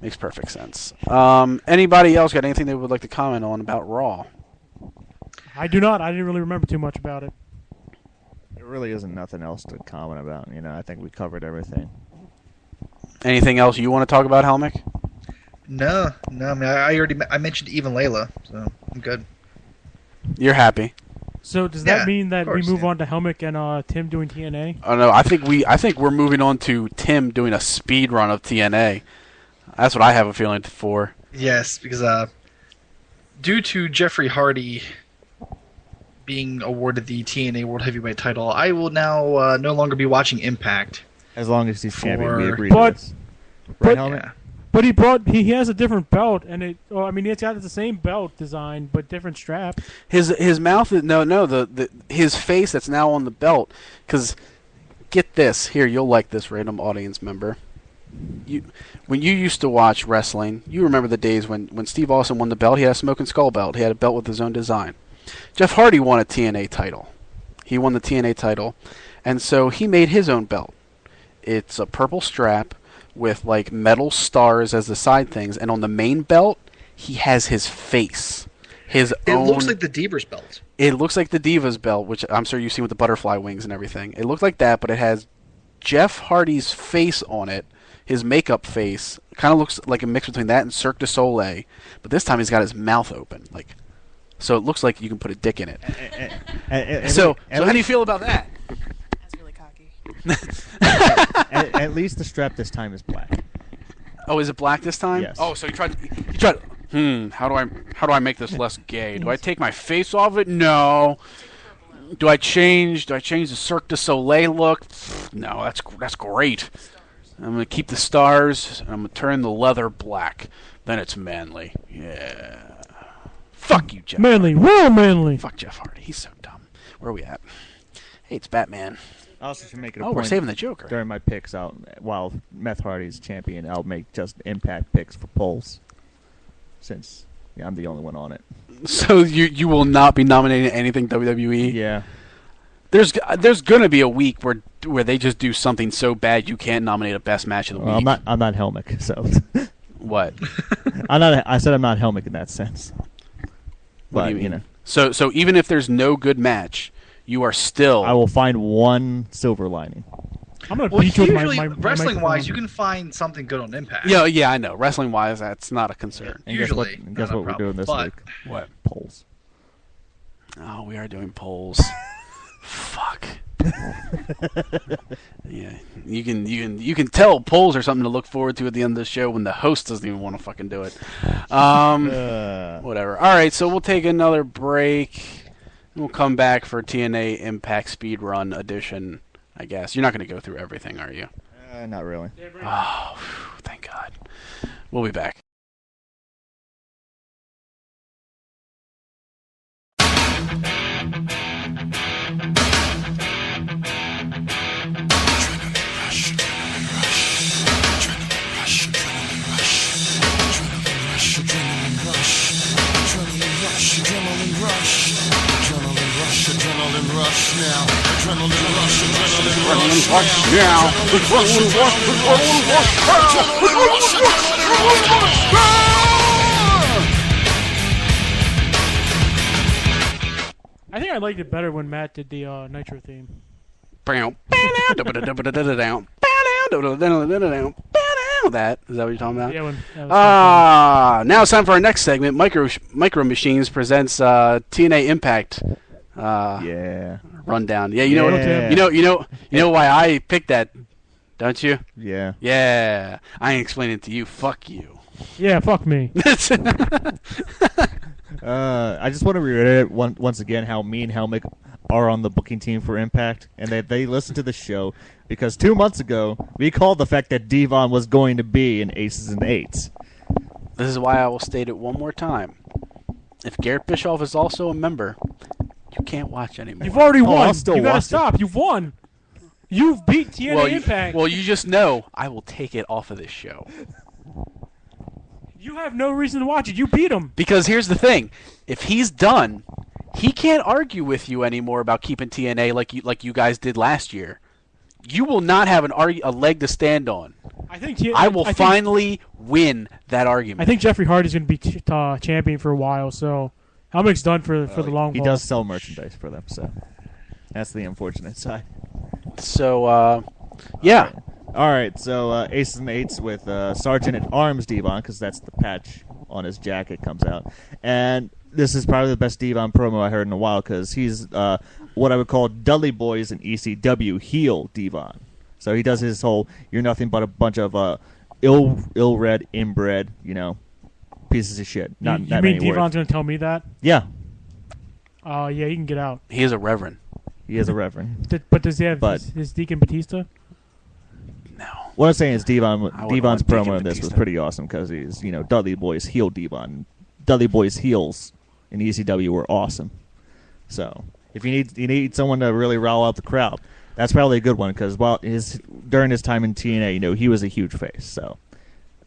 Makes perfect sense. Anybody else got anything they would like to comment on about Raw? I do not. I didn't really remember too much about it. There really isn't nothing else to comment about. I think we covered everything. Anything else you want to talk about, Helmick? No. I mean, I mentioned even Layla, so I'm good. You're happy. So does that Yeah, mean that of course, we move yeah. on to Helmick and Tim doing TNA? Oh no, I think we're moving on to Tim doing a speed run of TNA. That's what I have a feeling for. Yes, because due to Jeffrey Hardy being awarded the TNA World Heavyweight title, I will now no longer be watching Impact. As long as he's champion, we For- agree to But- this. but- Right, Helmet? Yeah. But he has a different belt, and he's got the same belt design but different strap. His mouth is his face that's now on the belt. Because get this here, you'll like this, random audience member. When you used to watch wrestling, you remember the days when Steve Austin won the belt. He had a Smoking Skull belt. He had a belt with his own design. Jeff Hardy won a TNA title. He won the TNA title, and so he made his own belt. It's a purple strap with like metal stars as the side things, and on the main belt, he has his face. It looks like the Divas belt. It looks like the Divas belt, which I'm sure you've seen with the butterfly wings and everything. It looked like that, but it has Jeff Hardy's face on it, his makeup face. Kind of looks like a mix between that and Cirque du Soleil, but this time he's got his mouth open, so it looks like you can put a dick in it. So how do you feel about that? That's really cocky. At least the strap this time is black. Oh, is it black this time? Yes. Oh, so he tried. How do I make this less gay? Do I take my face off it? No. Do I change the Cirque du Soleil look? No, that's great. I'm gonna keep the stars and I'm gonna turn the leather black. Then it's manly. Yeah. Fuck you, Jeff. Manly, real manly. Fuck Jeff Hardy. He's so dumb. Where are we at? Hey, it's Batman. I also should make it a Oh, point we're saving the Joker. during my picks out while Meth Hardy's champion. I'll make just Impact picks for polls, since I'm the only one on it. So you will not be nominating anything WWE. Yeah. There's gonna be a week where they just do something so bad you can't nominate a best match of the week. Well, I'm not Helmick, so What? I said I'm not Helmick in that sense. What But do you mean? know, So even if there's no good match, you are still. I will find one silver lining. I'm gonna Well, beat you with usually, my wrestling-wise, microphone. you can find something good on Impact. Yeah, I know. Wrestling wise, that's not a concern. And Usually, guess not a what we're problem, doing this but- week? What? Polls. Oh, we are doing polls. Fuck. Yeah, you can tell polls are something to look forward to at the end of the show when the host doesn't even want to fucking do it. Whatever. All right, so we'll take another break. We'll come back for TNA Impact Speed Run Edition. I guess you're not going to go through everything, are you? Not really. Oh, phew, thank God. We'll be back. I think I liked it better when Matt did the Nitro theme. That is that what you're talking about? Yeah, when that was Now it's time for our next segment. Micro Machines presents TNA Impact. Yeah. rundown. Yeah, you know Yeah. you know why I picked that, don't you? Yeah. Yeah, I ain't explaining it to you. Fuck you. Yeah, fuck me. I just want to reiterate once again how me and Helmick are on the booking team for Impact, and that they listen to the show because 2 months ago we called the fact that Devon was going to be in Aces and Eights. This is why I will state it one more time. If Garrett Bischoff is also a member, you can't watch anymore. You've already I'll won. still You gotta watch it. stop. You've won. You've beat TNA Impact. Well, you just know I will take it off of this show. You have no reason to watch it. You beat him. Because here's the thing. If he's done, he can't argue with you anymore about keeping TNA like you guys did last year. You will not have a leg to stand on. I will finally win that argument. I think Jeffrey Hardy's going to be champion for a while, so Helmick's done for the long He haul. does sell merchandise for them, so that's the unfortunate side. So, yeah. All right, so Aces and Eights with Sergeant at Arms Devon, because that's the patch on his jacket comes out. And this is probably the best Devon promo I heard in a while, because he's what I would call Dudley Boys and ECW heel Devon. So he does his whole, you're nothing but a bunch of ill-read, inbred, pieces of shit. Not you that mean many Devon's words. going to tell me that? Yeah, Yeah, he can get out. He is a reverend. he is a reverend. But does he have But- his Deacon Batista? No. What I'm saying is wouldn't Devon's want Deacon promo in this was Batista. pretty awesome because he's, Dudley Boys heel Devon. Dudley Boys heels in ECW were awesome. So if you need someone to really rile up the crowd, that's probably a good one because during his time in TNA, he was a huge face. So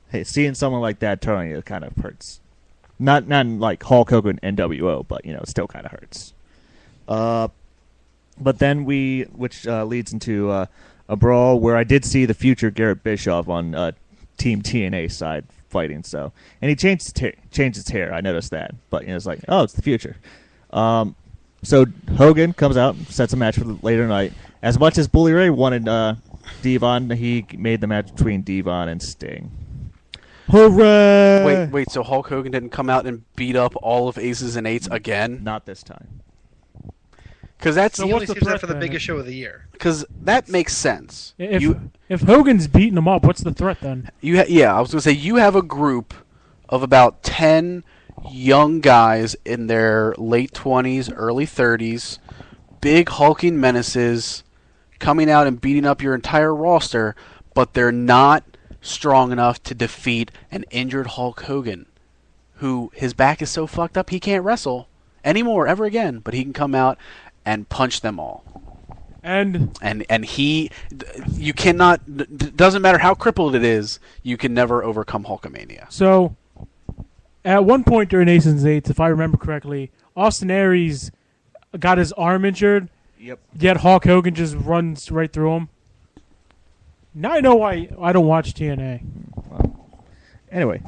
hey, seeing someone like that turning it kind of hurts. Not like Hulk Hogan NWO, but it still kind of hurts. But then which leads into a brawl where I did see the future Garrett Bischoff on Team TNA side fighting. So, and he changed his hair. I noticed that, but it's like, oh, it's the future. So Hogan comes out, sets a match for later tonight. As much as Bully Ray wanted Devon, he made the match between Devon and Sting. Hooray! Wait. So Hulk Hogan didn't come out and beat up all of Aces and Eights again? Not this time. Because that's He only what's the saves that threat for the then? biggest show of the year. because that makes sense. If Hogan's beating him up, what's the threat then? Yeah, I was gonna say you have a group of about 10 young guys in their late 20s, early 30s, big hulking menaces, coming out and beating up your entire roster, but they're not strong enough to defeat an injured Hulk Hogan, who his back is so fucked up he can't wrestle anymore ever again, but he can come out and punch them all. And You cannot. Doesn't matter how crippled it is, you can never overcome Hulkamania. so, at one point during Aces and Eights, if I remember correctly, Austin Aries got his arm injured, Yep. yet Hulk Hogan just runs right through him. Now I know why I don't watch TNA. Anyway,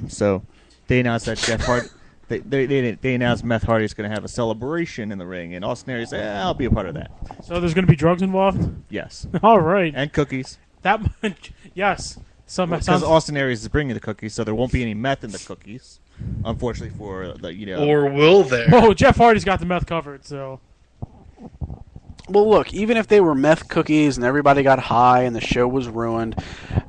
so they announced that Jeff Hardy. They announced Meth Hardy's going to have a celebration in the ring, and Austin Aries said, "I'll be a part of that." So there's going to be drugs involved? Yes, All right. and cookies. That much, yes. Because Austin Aries is bringing the cookies, so there won't be any meth in the cookies. Unfortunately for the Or will there? Whoa, Jeff Hardy's got the meth covered, so. Well, look, even if they were meth cookies and everybody got high and the show was ruined,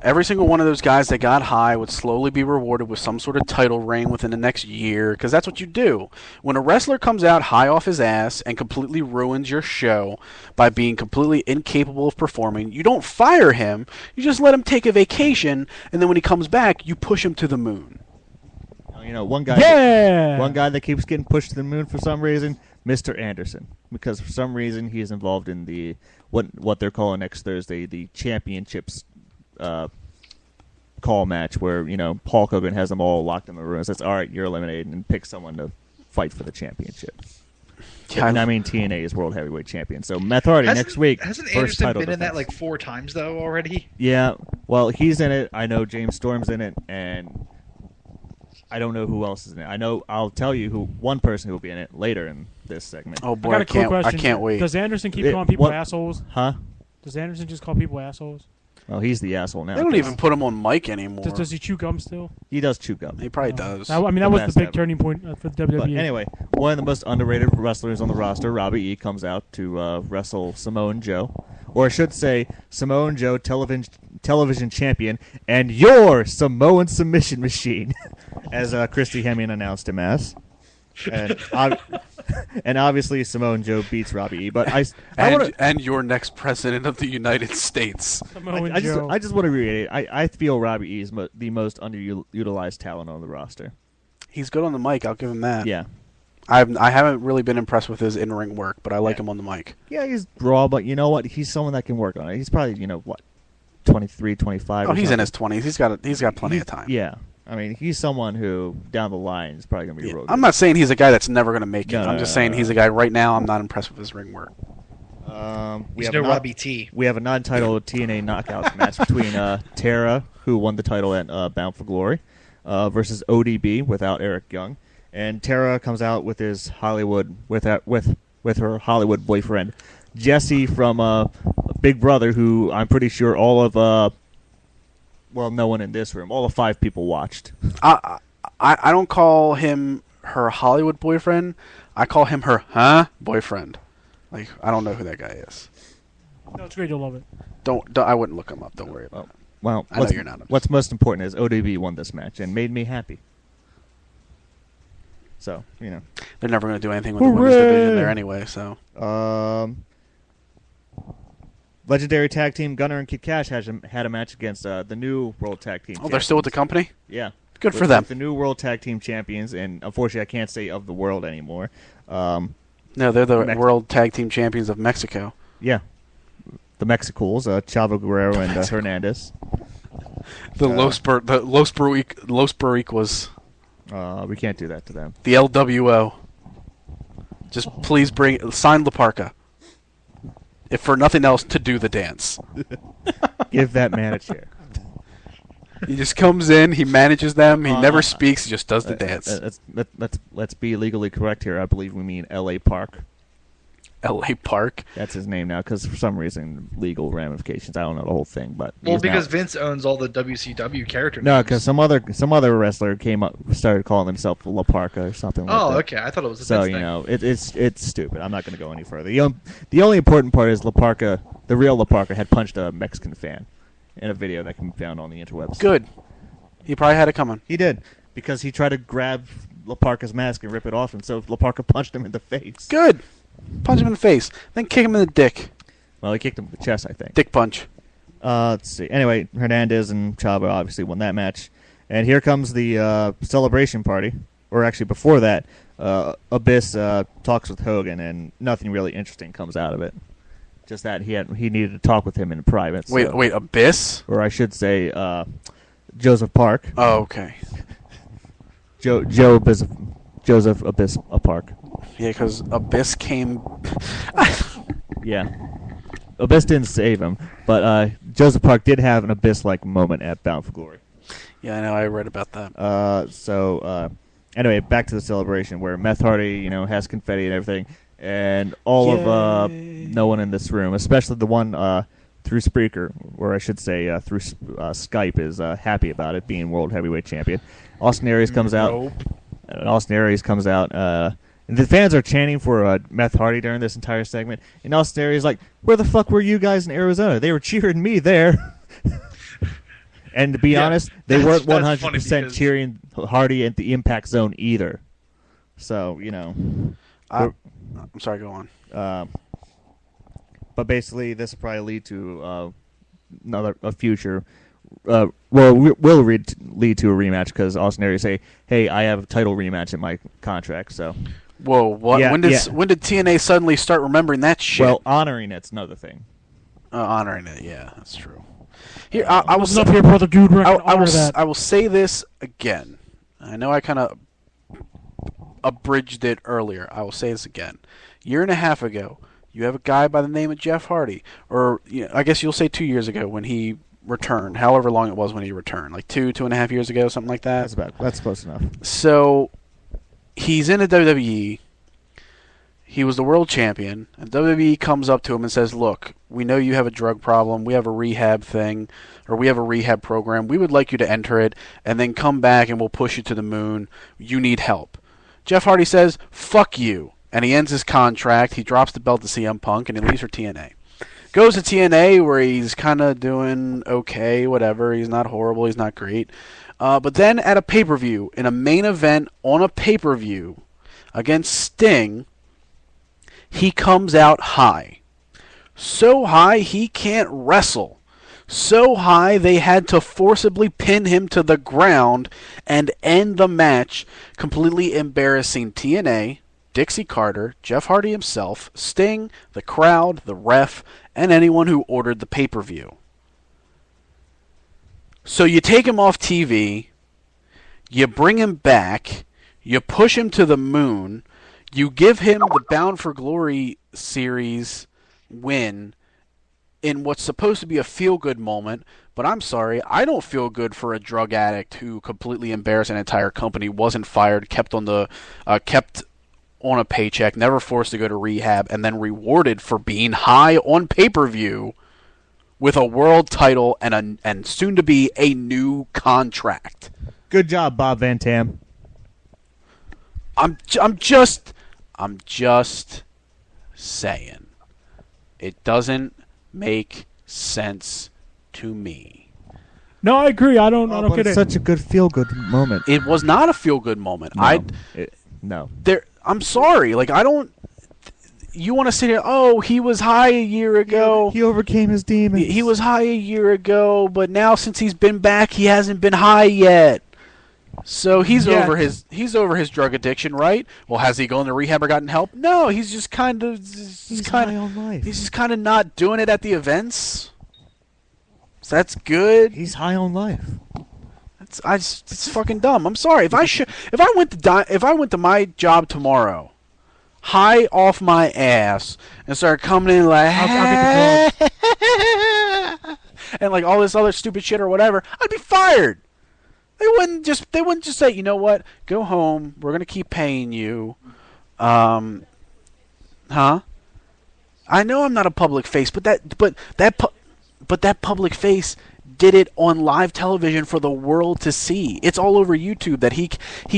every single one of those guys that got high would slowly be rewarded with some sort of title reign within the next year, because that's what you do. When a wrestler comes out high off his ass and completely ruins your show by being completely incapable of performing, you don't fire him, you just let him take a vacation, and then when he comes back, you push him to the moon. One guy. Yeah! One guy that keeps getting pushed to the moon for some reason, Mr. Anderson, because for some reason he is involved in the what they're calling next Thursday the championships call match, where Hulk Hogan has them all locked in the room and says, "All right, you're eliminated," and pick someone to fight for the championship. Yeah, And I mean TNA is World Heavyweight Champion, so Meth Hardy next week. Hasn't first Anderson title been in that defense. like 4 times though already? Yeah, well, he's in it. I know James Storm's in it, and I don't know who else is in it. I'll tell you one person who will be in it later in this segment. Oh I boy, got I a quick can't. I question. can't wait. Does Anderson keep It- calling people what- assholes? Huh? Does Anderson just call people assholes? Well, he's the asshole now. They don't 'cause even put him on mic anymore. Does he chew gum still? He does chew gum. He probably does. That The was best the big ever. turning point for the WWE. But anyway, one of the most underrated wrestlers on the roster, Robbie E, comes out to wrestle Samoan Joe. Or I should say, Samoan Joe, television champion, and your Samoan submission machine, as Christy Hemian announced him as. And obviously, Samoan Joe beats Robbie E. But and your next president of the United States. Samoan I Joe. just want to reiterate, I feel Robbie E is the most underutilized talent on the roster. He's good on the mic. I'll give him that. Yeah. I haven't really been impressed with his in-ring work, but I like him on the mic. Yeah, he's raw, but you know what? He's someone that can work on it. He's probably, 23, 25. Oh, or he's in something. his 20s. He's got plenty of time. Yeah. I mean, he's someone who, down the line, is probably going to be real good. I'm not saying he's a guy that's never going to make it. No, I'm just saying he's a guy right now I'm not impressed with his ring work. He's no Robbie T. We have a non-title TNA Knockouts match between Tara, who won the title at Bound for Glory, versus ODB without Eric Young. And Tara comes out with his Hollywood with her Hollywood boyfriend, Jesse from Big Brother, who I'm pretty sure all of no one in this room, all of 5 people watched. I don't call him her Hollywood boyfriend. I call him her boyfriend. Like, I don't know who that guy is. No, it's great. You'll love it. Don't I wouldn't look him up. Don't worry about it. Well, I know you're not. What's most important is ODB won this match and made me happy. So, They're never going to do anything with the women's division there anyway. So legendary tag team Gunner and Kid Cash had a match against the new World Tag Team. they're still with the company. Yeah, Good for them. The new World Tag Team Champions, and unfortunately, I can't say of the world anymore. No, they're the World Tag Team Champions of Mexico. Yeah, the Mexicools, Chavo Guerrero and Hernandez. The Los Boricuas. We can't do that to them. The LWO. Just please sign La Parca. If for nothing else, to do the dance. Give that man a chair. He just comes in, he manages them, he never speaks, he just does the dance. Let's be legally correct here. I believe we mean L.A. Park. L.A. Park. That's his name now, because for some reason, legal ramifications. I don't know the whole thing, but because Vince owns all the WCW character names. No, because some other wrestler came up, started calling himself La Parca or something like that. Oh, okay. I thought it was a So Vince thing. it's stupid. I'm not going to go any further. The only important part is La Parca, the real La Parca, had punched a Mexican fan in a video that can be found on the interwebs. Good. He probably had it coming. He did, because he tried to grab La Parca's mask and rip it off, and so La Parca punched him in the face. Good. Punch him in the face. Then kick him in the dick. Well, he kicked him in the chest, I think. Dick punch. Let's see. Anyway, Hernandez and Chavo obviously won that match. And here comes the celebration party. Or actually, before that, Abyss talks with Hogan, and nothing really interesting comes out of it. Just that he needed to talk with him in private. Wait, Abyss? Or I should say, Joseph Park. Oh, okay. Joseph Abyss Park. Yeah, because Abyss came... Yeah. Abyss didn't save him, but Joseph Park did have an Abyss-like moment at Bound for Glory. Yeah, I know. I read about that. Anyway, back to the celebration where Meth Hardy, has confetti and everything, and all of no one in this room, especially the one through Spreaker, or I should say through Skype, is happy about it being World Heavyweight Champion. Austin Aries comes out. And Austin Aries comes out. And the fans are chanting for Meth Hardy during this entire segment. And Austin Aries is like, where the fuck were you guys in Arizona? They were cheering me there. And to be honest, they weren't 100% cheering Hardy at the Impact Zone either. So, I'm sorry, go on. But basically, this will probably lead to a future... will lead to a rematch because Austin Aries say, "Hey, I have a title rematch in my contract." So, whoa, what? Yeah, when did TNA suddenly start remembering that shit? Well, honoring it's another thing. Honoring it, yeah, that's true. Here, I will up here, brother dude. I will say this again. I know I kind of abridged it earlier. I will say this again. A year and a half ago, you have a guy by the name of Jeff Hardy, or I guess you'll say 2 years ago when he returned, however long it was when he returned, like 2.5 years ago, something like that. That's close enough. So he's in the WWE, he was the world champion, and WWE comes up to him and says, look, we know you have a drug problem, we have a rehab thing, or we have a rehab program, we would like you to enter it, and then come back and we'll push you to the moon, you need help. Jeff Hardy says, fuck you, and he ends his contract, he drops the belt to CM Punk, and he leaves for TNA. Goes to TNA where he's kind of doing okay, whatever, he's not horrible, he's not great. But then at a pay-per-view, in a main event on a pay-per-view against Sting, he comes out high. So high he can't wrestle. So high they had to forcibly pin him to the ground and end the match, completely embarrassing TNA, Dixie Carter, Jeff Hardy himself, Sting, the crowd, the ref, and anyone who ordered the pay-per-view. So you take him off TV, you bring him back, you push him to the moon, you give him the Bound for Glory series win in what's supposed to be a feel-good moment, but I'm sorry, I don't feel good for a drug addict who completely embarrassed an entire company, wasn't fired, kept on a paycheck, never forced to go to rehab, and then rewarded for being high on pay-per-view with a world title and soon to be a new contract. Good job, Bob Van Tam. I'm just saying. It doesn't make sense to me. No, I agree. I don't But get it's it. such a good feel-good moment. It was not a feel-good moment. No. I'm sorry. Like, I don't. You want to sit here? Oh, he was high a year ago. He overcame his demons. He was high a year ago, but now since he's been back, he hasn't been high yet. So he's over his drug addiction, right? Well, has he gone to rehab or gotten help? No, he's just kind of high on life. He's just kind of not doing it at the events. So that's good. He's high on life. It's fucking dumb. I'm sorry. If I went to my job tomorrow, high off my ass, and started coming in like I'll get and like all this other stupid shit or whatever, I'd be fired. They wouldn't just say, you know what, go home. We're gonna keep paying you. Huh? I know I'm not a public face, but that public face did it on live television for the world to see. It's all over YouTube that he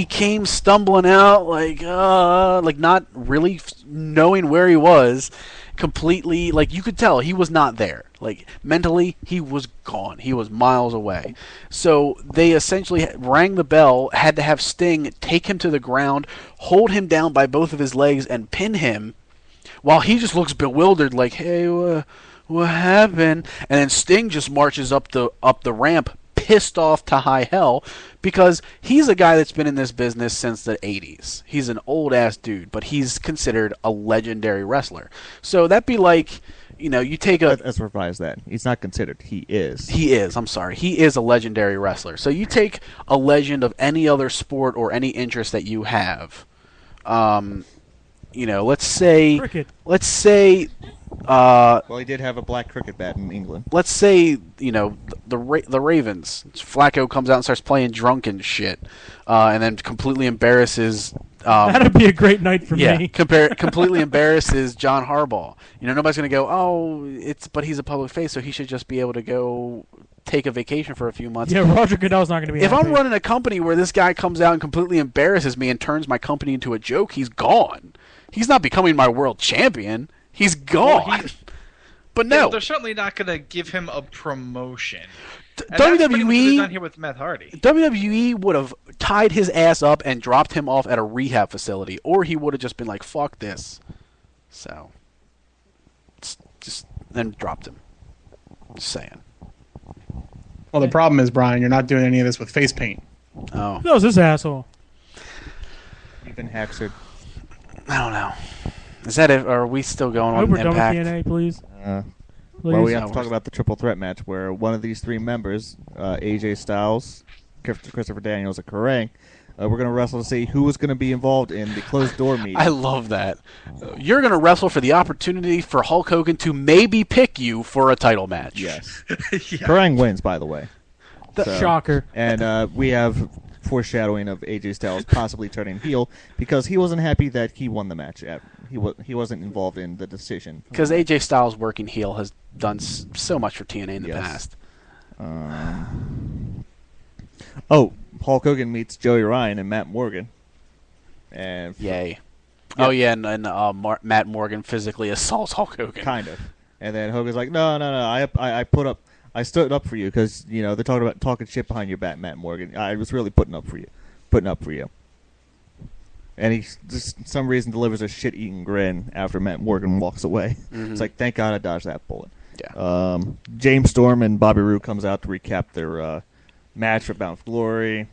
came stumbling out like not really knowing where he was, completely, like, you could tell he was not there. Like, mentally, he was gone. He was miles away. So they essentially rang the bell, had to have Sting take him to the ground, hold him down by both of his legs, and pin him, while he just looks bewildered, like, hey, what happened? And then Sting just marches up the ramp, pissed off to high hell, because he's a guy that's been in this business since the 80s. He's an old-ass dude, but he's considered a legendary wrestler. So that'd be like, you take a... Let's revise that. He's not considered. He is. He is. I'm sorry. He is a legendary wrestler. So you take a legend of any other sport or any interest that you have. Let's say... Cricket. Let's say... Well, he did have a black cricket bat in England. Let's say, the Ravens. Flacco comes out and starts playing drunk and shit, and then completely embarrasses... That'd be a great night for me. Completely embarrasses John Harbaugh. Nobody's going to go, but he's a public face, so he should just be able to go take a vacation for a few months. Yeah, Roger Goodell's not going to be If happy. I'm running a company where this guy comes out and completely embarrasses me and turns my company into a joke, he's gone. He's not becoming my world champion. He's gone. Well, but no. they're certainly not going to give him a promotion. And that's pretty much what they've done here with Matt Hardy. WWE would have tied his ass up and dropped him off at a rehab facility, or he would have just been like, fuck this. So, just then dropped him. Just saying. Well, the problem is, Brian, you're not doing any of this with face paint. Oh. That was this asshole. Even Haxard. I don't know. Is that it? Or are we still going I hope on we're done with Impact? TNA, please. Well, we have No, to talk about the triple threat match where one of these three members, AJ Styles, Christopher Daniels, and Kerrang, we're going to wrestle to see who was going to be involved in the closed door meeting. I love that. You're going to wrestle for the opportunity for Hulk Hogan to maybe pick you for a title match. Yes. Kerrang wins, by the way. Shocker. And we have foreshadowing of AJ Styles possibly turning heel because he wasn't happy that he won the match. He wasn't involved in the decision. Because AJ Styles working heel has done so much for TNA in the past. Hulk Hogan meets Joey Ryan and Matt Morgan. And Yay. Yeah. Oh, yeah, and Matt Morgan physically assaults Hulk Hogan. Kind of. And then Hogan's like, no, I stood up for you because, they're talking shit behind your back, Matt Morgan. I was really putting up for you. And he just some reason delivers a shit-eating grin after Matt Morgan walks away. Mm-hmm. It's like, thank God I dodged that bullet. Yeah. James Storm and Bobby Roode comes out to recap their match for Bound for Glory.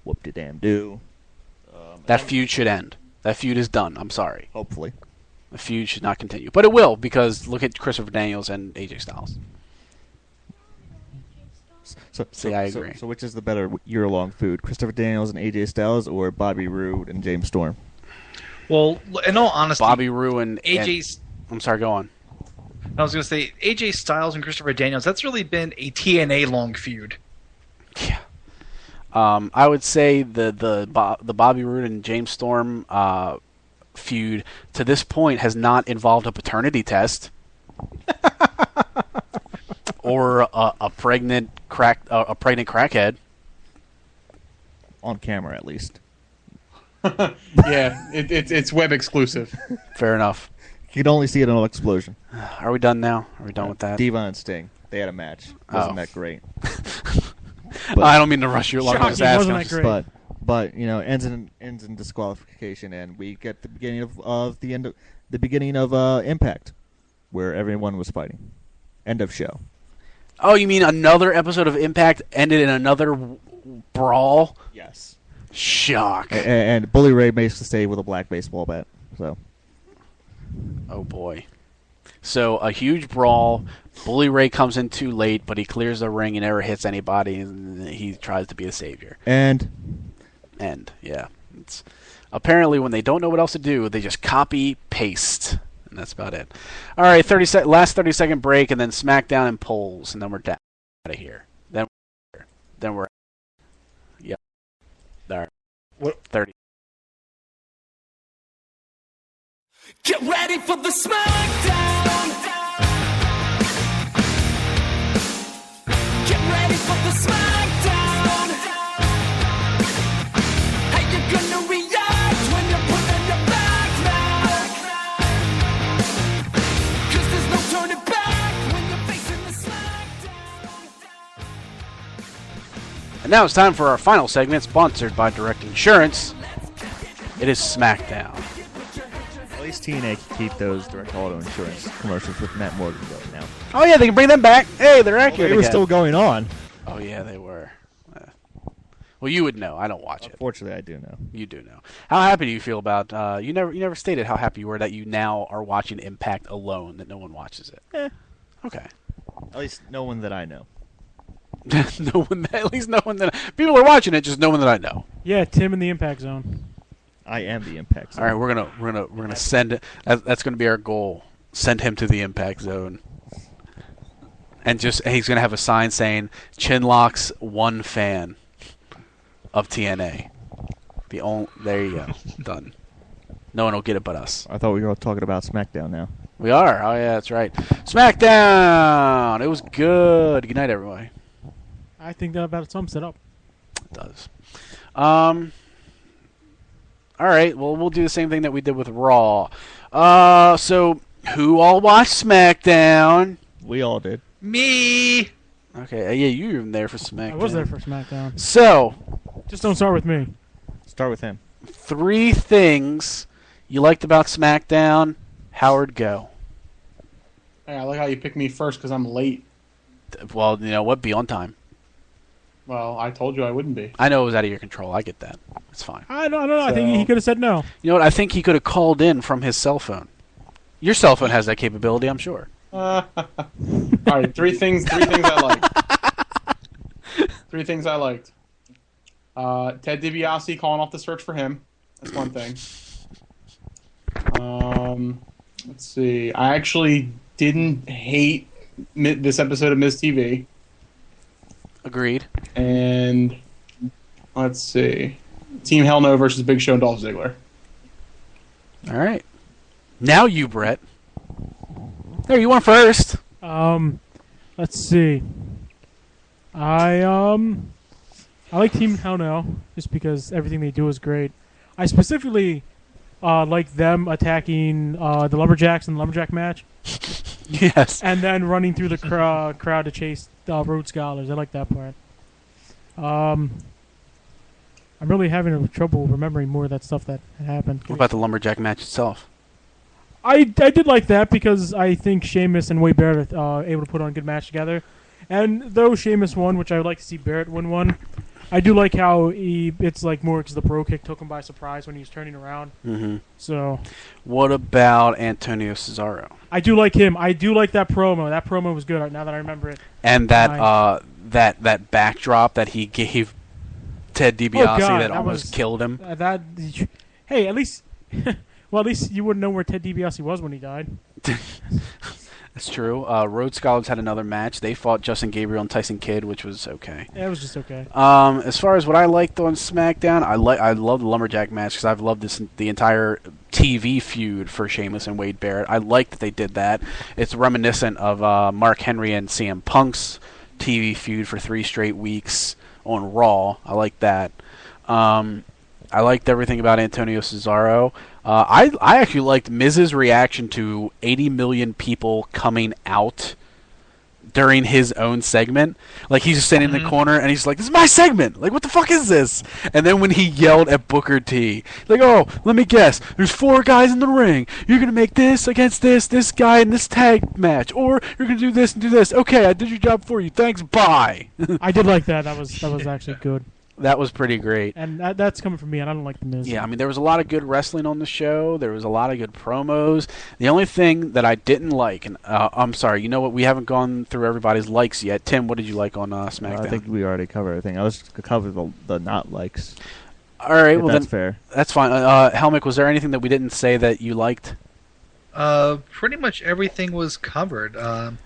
Whoop-de-damn-do. That feud should end. That feud is done. I'm sorry. Hopefully. The feud should not continue. But it will, because look at Christopher Daniels and AJ Styles. I agree. So which is the better year-long food, Christopher Daniels and AJ Styles, or Bobby Roode and James Storm? Well, in all honesty, Bobby Roode and AJ. I'm sorry, go on. I was going to say AJ Styles and Christopher Daniels. That's really been a TNA long feud. Yeah. I would say the Bobby Roode and James Storm feud to this point has not involved a paternity test. Or a pregnant crackhead. On camera, at least. Yeah, it's web exclusive. Fair enough. You could only see it in an explosion. Are we done now? Are we done with that? Diva and Sting, they had a match. Wasn't that great? But, I don't mean to rush you along. Wasn't that great? But ends in disqualification, and we get the beginning of the beginning of Impact, where everyone was fighting. End of show. Oh, you mean another episode of Impact ended in another brawl? Yes. Shock. And Bully Ray makes the stay with a black baseball bat. So. Oh boy. So a huge brawl. Bully Ray comes in too late, but he clears the ring and never hits anybody, and he tries to be the savior. And yeah. It's apparently when they don't know what else to do, they just copy paste. And that's about it. All right, last 30-second break, and then SmackDown and polls, and then we're out of here. Then we're yeah. All right. What? 30. Get ready for the SmackDown. Get ready for the SmackDown. How you gonna react when you're put on your back now? 'Cause there's no turning back when you're facing the SmackDown. And now it's time for our final segment, sponsored by Direct Insurance. It is SmackDown. At least TNA can keep those direct auto insurance commercials with Matt Morgan going now. Oh yeah, they can bring them back. Hey, they're accurate. They were again. still going on. Oh yeah, they were. Well, you would know. I don't watch it. Unfortunately, I do know. You do know. How happy do you feel about? You never stated how happy you were that you now are watching Impact alone. That no one watches it. Okay. At least no one that I know. No one. At least no one that people are watching it. Just no one that I know. Yeah, Tim in the Impact Zone. I am the Impact Zone. All right, we're gonna send it. That's gonna be our goal. Send him to the Impact Zone. And he's gonna have a sign saying Chinlock's one fan of TNA. There you go. Done. No one will get it but us. I thought we were all talking about SmackDown now. We are. Oh yeah, that's right. SmackDown. It was good. Good night, everybody. I think that about sums it up. It does. All right. Well, we'll do the same thing that we did with Raw. So who all watched SmackDown? We all did. Me. Okay. Yeah, you were even there for SmackDown. I was there for SmackDown. So, just don't start with me. Start with him. 3 things you liked about SmackDown. Howard, go. Hey, I like how you picked me first because I'm late. Well, you know what? Be on time. Well, I told you I wouldn't be. I know it was out of your control. I get that. It's fine. I don't know. I think he could have said no. You know what? I think he could have called in from his cell phone. Your cell phone has that capability, I'm sure. All right, 3 things I liked. 3 things I liked. Ted DiBiase calling off the search for him. That's one thing. Let's see. I actually didn't hate this episode of Ms. TV. Agreed. And Let's see. Team Hell No versus Big Show and Dolph Ziggler. All right. Now you, Brett. There, you went first. Let's see. I like Team Hell No just because everything they do is great. I specifically like them attacking the Lumberjacks in the Lumberjack match. Yes. And then running through the crowd to chase Rhodes Scholars. I like that part. I'm really having trouble remembering more of that stuff that had happened. What about the Lumberjack match itself? I did like that because I think Sheamus and Wade Barrett are able to put on a good match together. And though Sheamus won, which I would like to see Barrett win one, I do like how it's like more because the bro kick took him by surprise when he was turning around. Mm-hmm. So, what about Antonio Cesaro? I do like him. I do like that promo. That promo was good. Now that I remember it. And that that backdrop that he gave Ted DiBiase that almost killed him. Hey, at least, well, at least you wouldn't know where Ted DiBiase was when he died. That's true. Rhodes Scholars had another match. They fought Justin Gabriel and Tyson Kidd, which was okay. Yeah, it was just okay. As far as what I liked on SmackDown, I love the Lumberjack match because I've loved the entire TV feud for Sheamus and Wade Barrett. I like that they did that. It's reminiscent of Mark Henry and CM Punk's TV feud for 3 straight weeks on Raw. I like that. I liked everything about Antonio Cesaro. I actually liked Miz's reaction to 80 million people coming out during his own segment. Like, he's just standing in the corner, and he's like, this is my segment! Like, what the fuck is this? And then when he yelled at Booker T, like, oh, let me guess, there's 4 guys in the ring. You're going to make this against this guy in this tag match, or you're going to do this and do this. Okay, I did your job for you. Thanks, bye. I did like that. That was actually good. That was pretty great. And that's coming from me, and I don't like The Miz. Yeah, I mean, there was a lot of good wrestling on the show. There was a lot of good promos. The only thing that I didn't like, and I'm sorry, you know what? We haven't gone through everybody's likes yet. Tim, what did you like on SmackDown? I think we already covered everything. I was going to cover the not likes. All right, well that's then, fair. That's fine. Helmick, was there anything that we didn't say that you liked? Pretty much everything was covered. All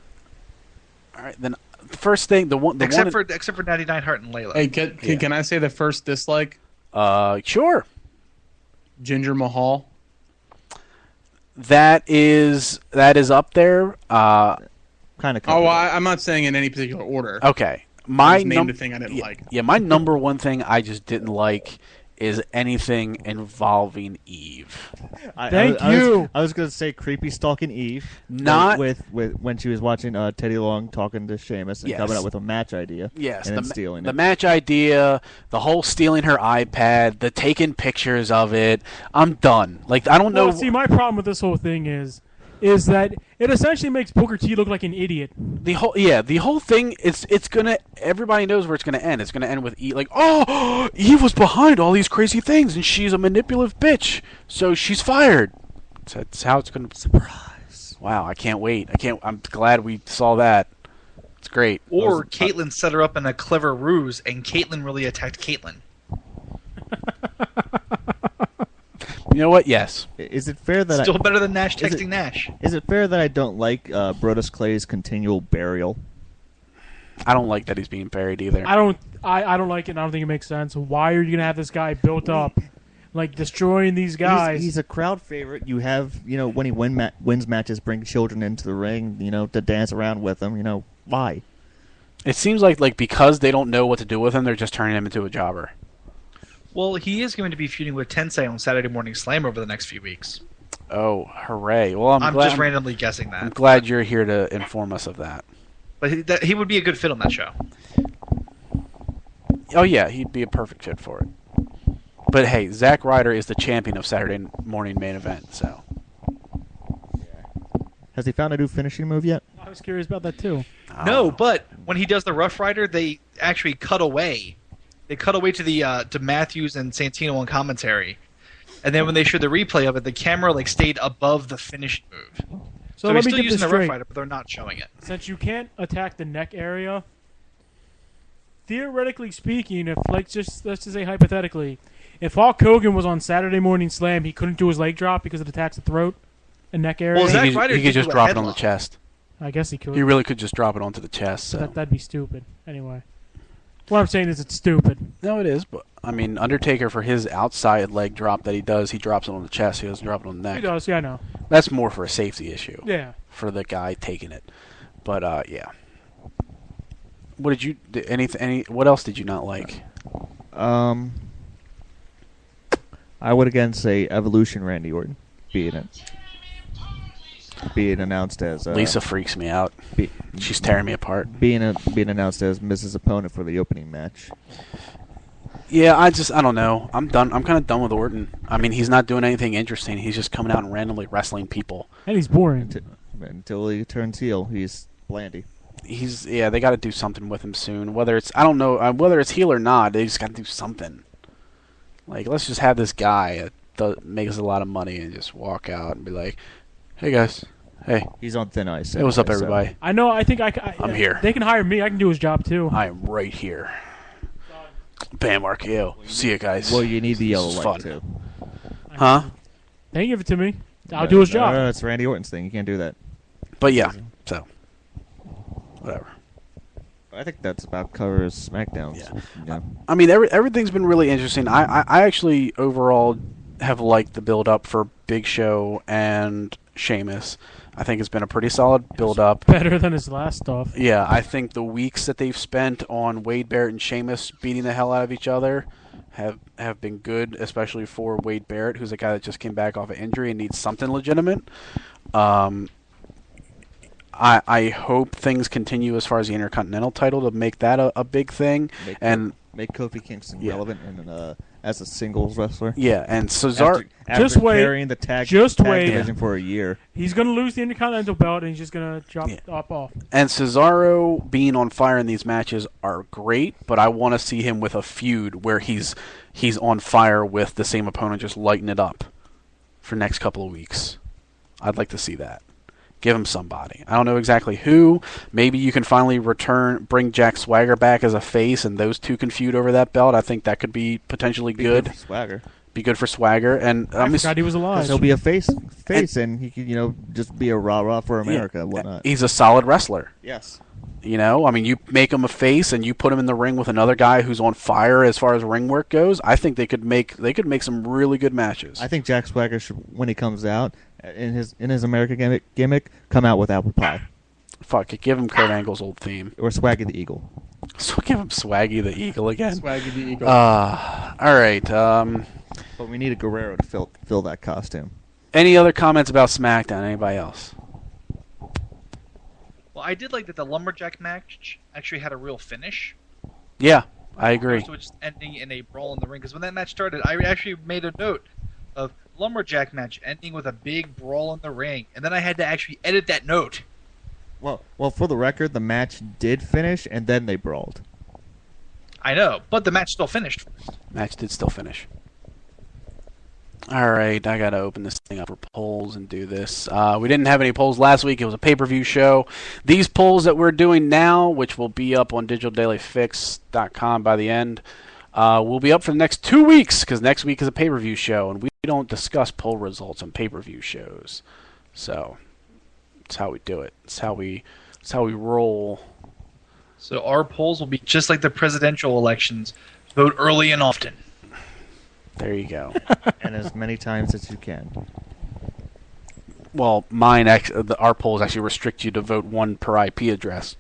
right, then. First thing, except for 99 Hart and Layla. Hey, can I say the first dislike? Sure. Jinder Mahal. That is up there. Kind of. Oh, I'm not saying in any particular order. Okay, I just named the thing I didn't like. Yeah, my number one thing I just didn't like is anything involving Eve. Thank you. I was going to say creepy stalking Eve. Not with when she was watching Teddy Long talking to Sheamus and coming up with a match idea. Yes, and then stealing the it. match idea, the whole stealing her iPad, the taking pictures of it. I'm done. Like, I don't know. Well, see, my problem with this whole thing is that it essentially makes Booker T look like an idiot. The whole thing it's gonna. Everybody knows where it's gonna end. It's gonna end with Eve, like, oh, Eve was behind all these crazy things, and she's a manipulative bitch, so she's fired. That's how it's gonna. Surprise! Wow, I can't wait. I'm glad we saw that. It's great. Or Caitlyn set her up in a clever ruse, and Caitlyn really attacked Caitlyn. You know what? Yes. Is it fair that Still better than Nash texting Nash. Is it fair that I don't like Brodus Clay's continual burial? I don't like that he's being buried either. I don't like it. And I don't think it makes sense. Why are you gonna have this guy built up, like destroying these guys? He's a crowd favorite. You have when he wins matches, bring children into the ring, to dance around with him. Why? It seems like because they don't know what to do with him, they're just turning him into a jobber. Well, he is going to be feuding with Tensei on Saturday Morning Slam over the next few weeks. Oh, hooray! Well, I'm just randomly guessing that. I'm glad you're here to inform us of that. But he would be a good fit on that show. Oh yeah, he'd be a perfect fit for it. But hey, Zack Ryder is the champion of Saturday morning main event, so. Has he found a new finishing move yet? I was curious about that too. No, but when he does the Rough Rider, they actually cut away. They cut away to the to Matthews and Santino on commentary, and then when they showed the replay of it, the camera stayed above the finished move. So let he's me still get using this the Rough straight. Rider, but they're not showing it. Since you can't attack the neck area, theoretically speaking, if let's just say hypothetically, if Hulk Hogan was on Saturday Morning Slam, he couldn't do his leg drop because it attacks the throat and neck area. Well, Zack Ryder he could just do a drop it on the headlock. chest. I guess he could. He really could just drop it onto the chest. So. That'd be stupid. Anyway, what I'm saying is it's stupid. No, it is, but I mean, Undertaker, for his outside leg drop that he does, he drops it on the chest. He doesn't drop it on the He neck. does, yeah, I know. That's more for a safety issue Yeah. for the guy taking it. But yeah. What did you any? What else did you not like? I would again say Evolution Randy Orton being announced as Lisa freaks me out. be, She's tearing me apart. being announced as Mrs. Opponent for the opening match. Yeah, I don't know. I'm done. I'm kind of done with Orton. I mean, he's not doing anything interesting. He's just coming out and randomly wrestling people. And he's boring. Until he turns heel, he's blandy. They got to do something with him soon. Whether it's I don't know whether it's heel or not. They just got to do something. Like, let's just have this guy that makes a lot of money and just walk out and be like, "Hey guys, hey, He's on thin ice. hey, what's up, anyway, so- everybody? I know, I think I'm here. They can hire me, I can do his job too. I am right here." Bam, RKO. See you guys. Well, you need the yellow This is light fun. too. Huh? They can give it to me. I'll do his job. No, it's Randy Orton's thing. You can't do that. But yeah, so whatever. I think that's about covers SmackDown. Yeah. I mean, everything's been really interesting. I actually overall have liked the build up for Big Show and Sheamus. I think it's been a pretty solid build up. Better than his last stuff. Yeah, I think the weeks that they've spent on Wade Barrett and Sheamus beating the hell out of each other have been good, especially for Wade Barrett, who's a guy that just came back off an injury and needs something legitimate. I hope things continue as far as the Intercontinental title to make that a big thing. Make Kofi Kingston Yeah. relevant and as a singles wrestler. Yeah, and Cesaro. After Just wait. carrying the tag Just wait. division for a year. He's going to lose the Intercontinental belt, and he's just going to drop off. And Cesaro being on fire in these matches are great, but I want to see him with a feud where he's on fire with the same opponent, just lighting it up for next couple of weeks. I'd like to see that. Give him somebody. I don't know exactly who. Maybe you can finally bring Jack Swagger back as a face, and those two can feud over that belt. I think that could be potentially good. For Swagger. Be good for Swagger, and I forgot he was alive. He'll be a face, and he could, just be a rah-rah for America and whatnot. he's a solid wrestler. Yes. I mean, you make him a face and you put him in the ring with another guy who's on fire as far as ring work goes. I think they could make some really good matches. I think Jack Swagger should, when he comes out in his America gimmick, come out with apple pie Fuck it, give him Kurt Angle's old theme. or Swaggy the Eagle. So give him Swaggy the Eagle again. Swaggy the Eagle. All right. But we need a Guerrero to fill that costume. Any other comments about SmackDown? Anybody else? Well, I did like that the lumberjack match actually had a real finish. Yeah, I agree. So it's ending in a brawl in the ring. Because when that match started, I actually made a note of lumberjack match ending with a big brawl in the ring, and then I had to actually edit that note. Well, for the record, the match did finish, and then they brawled. I know, but the match still finished. Match did still finish. All right, I gotta open this thing up for polls and do this. We didn't have any polls last week. It was a pay-per-view show. These polls that we're doing now, which will be up on digitaldailyfix.com by the end, will be up for the next 2 weeks because next week is a pay-per-view show, and we don't discuss poll results on pay-per-view shows. So that's how we do it. It's how we roll. So our polls will be just like the presidential elections. Vote early and often. There you go. And as many times as you can. Well, our polls actually restrict you to vote one per IP address.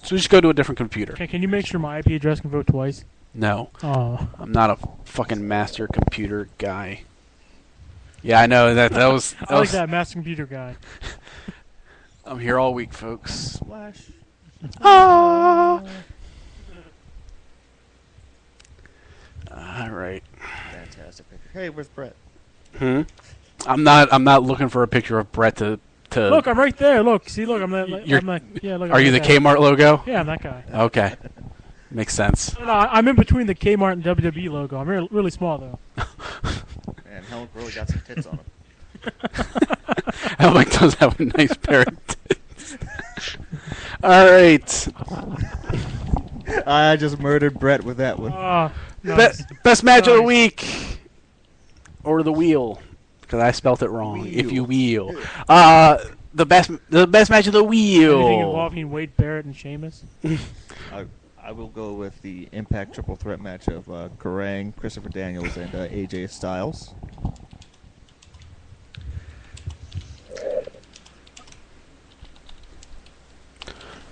So just go to a different computer. Can you make sure my IP address can vote twice? No. Oh. I'm not a fucking master computer guy. Yeah, I know that was. I like that master computer guy. I'm here all week, folks. Splash. Ah! All right. Fantastic picture. Hey, where's Brett? I'm not looking for a picture of Brett to. Look, I'm right there. Look, see, look, I'm that. Yeah, look. Are you the that guy. Kmart logo? Yeah, I'm that guy. Okay. Makes sense. No, I'm in between the Kmart and WWE logo. I'm really small though. And Helmick really got some tits on him. Helmick does have a nice pair of tits. All right. I just murdered Brett with that one. Nice. Best match of the Nice. week, or the wheel, because I spelt it wrong. Wheel. If you wheel, the best match of the Anything wheel. involving Wade Barrett and Sheamus? I I will go with the Impact Triple Threat match of Kerrang, Christopher Daniels, and AJ Styles.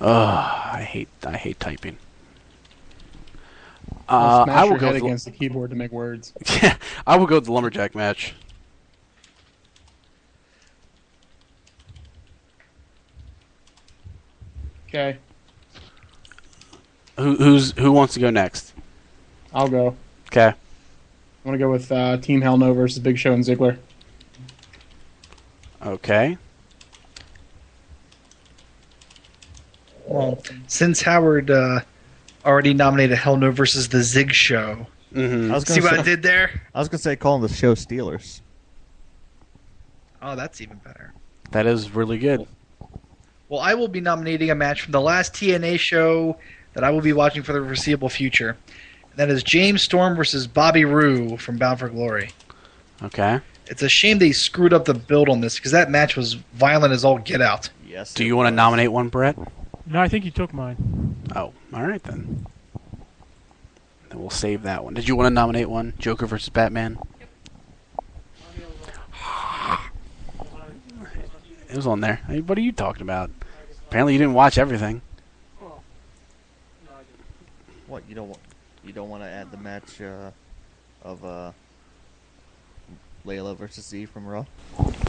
I hate typing. Smash I will your go head with against the keyboard to make words. yeah, I will go with the lumberjack match. Okay, Who wants to go next? I'll go. Okay. I want to go with Team Hell No versus Big Show and Ziggler. Okay. Well, since Howard already nominated Hell No versus the Zig Show, Mm-hmm. I was see gonna what I say, did there? I was gonna say call them the show Steelers. Oh, that's even better. That is really good. Well, I will be nominating a match from the last TNA show that I will be watching for the foreseeable future. That is James Storm versus Bobby Roode from Bound for Glory. Okay. It's a shame they screwed up the build on this because that match was violent as all get out. Yes. Do you want to nominate one, Brett? No, I think you took mine. Oh, all right then. Then we'll save that one. Did you want to nominate one? Joker versus Batman? It was on there. Hey, what are you talking about? Apparently you didn't watch everything. What you don't want to add the match of Layla versus Z from Raw?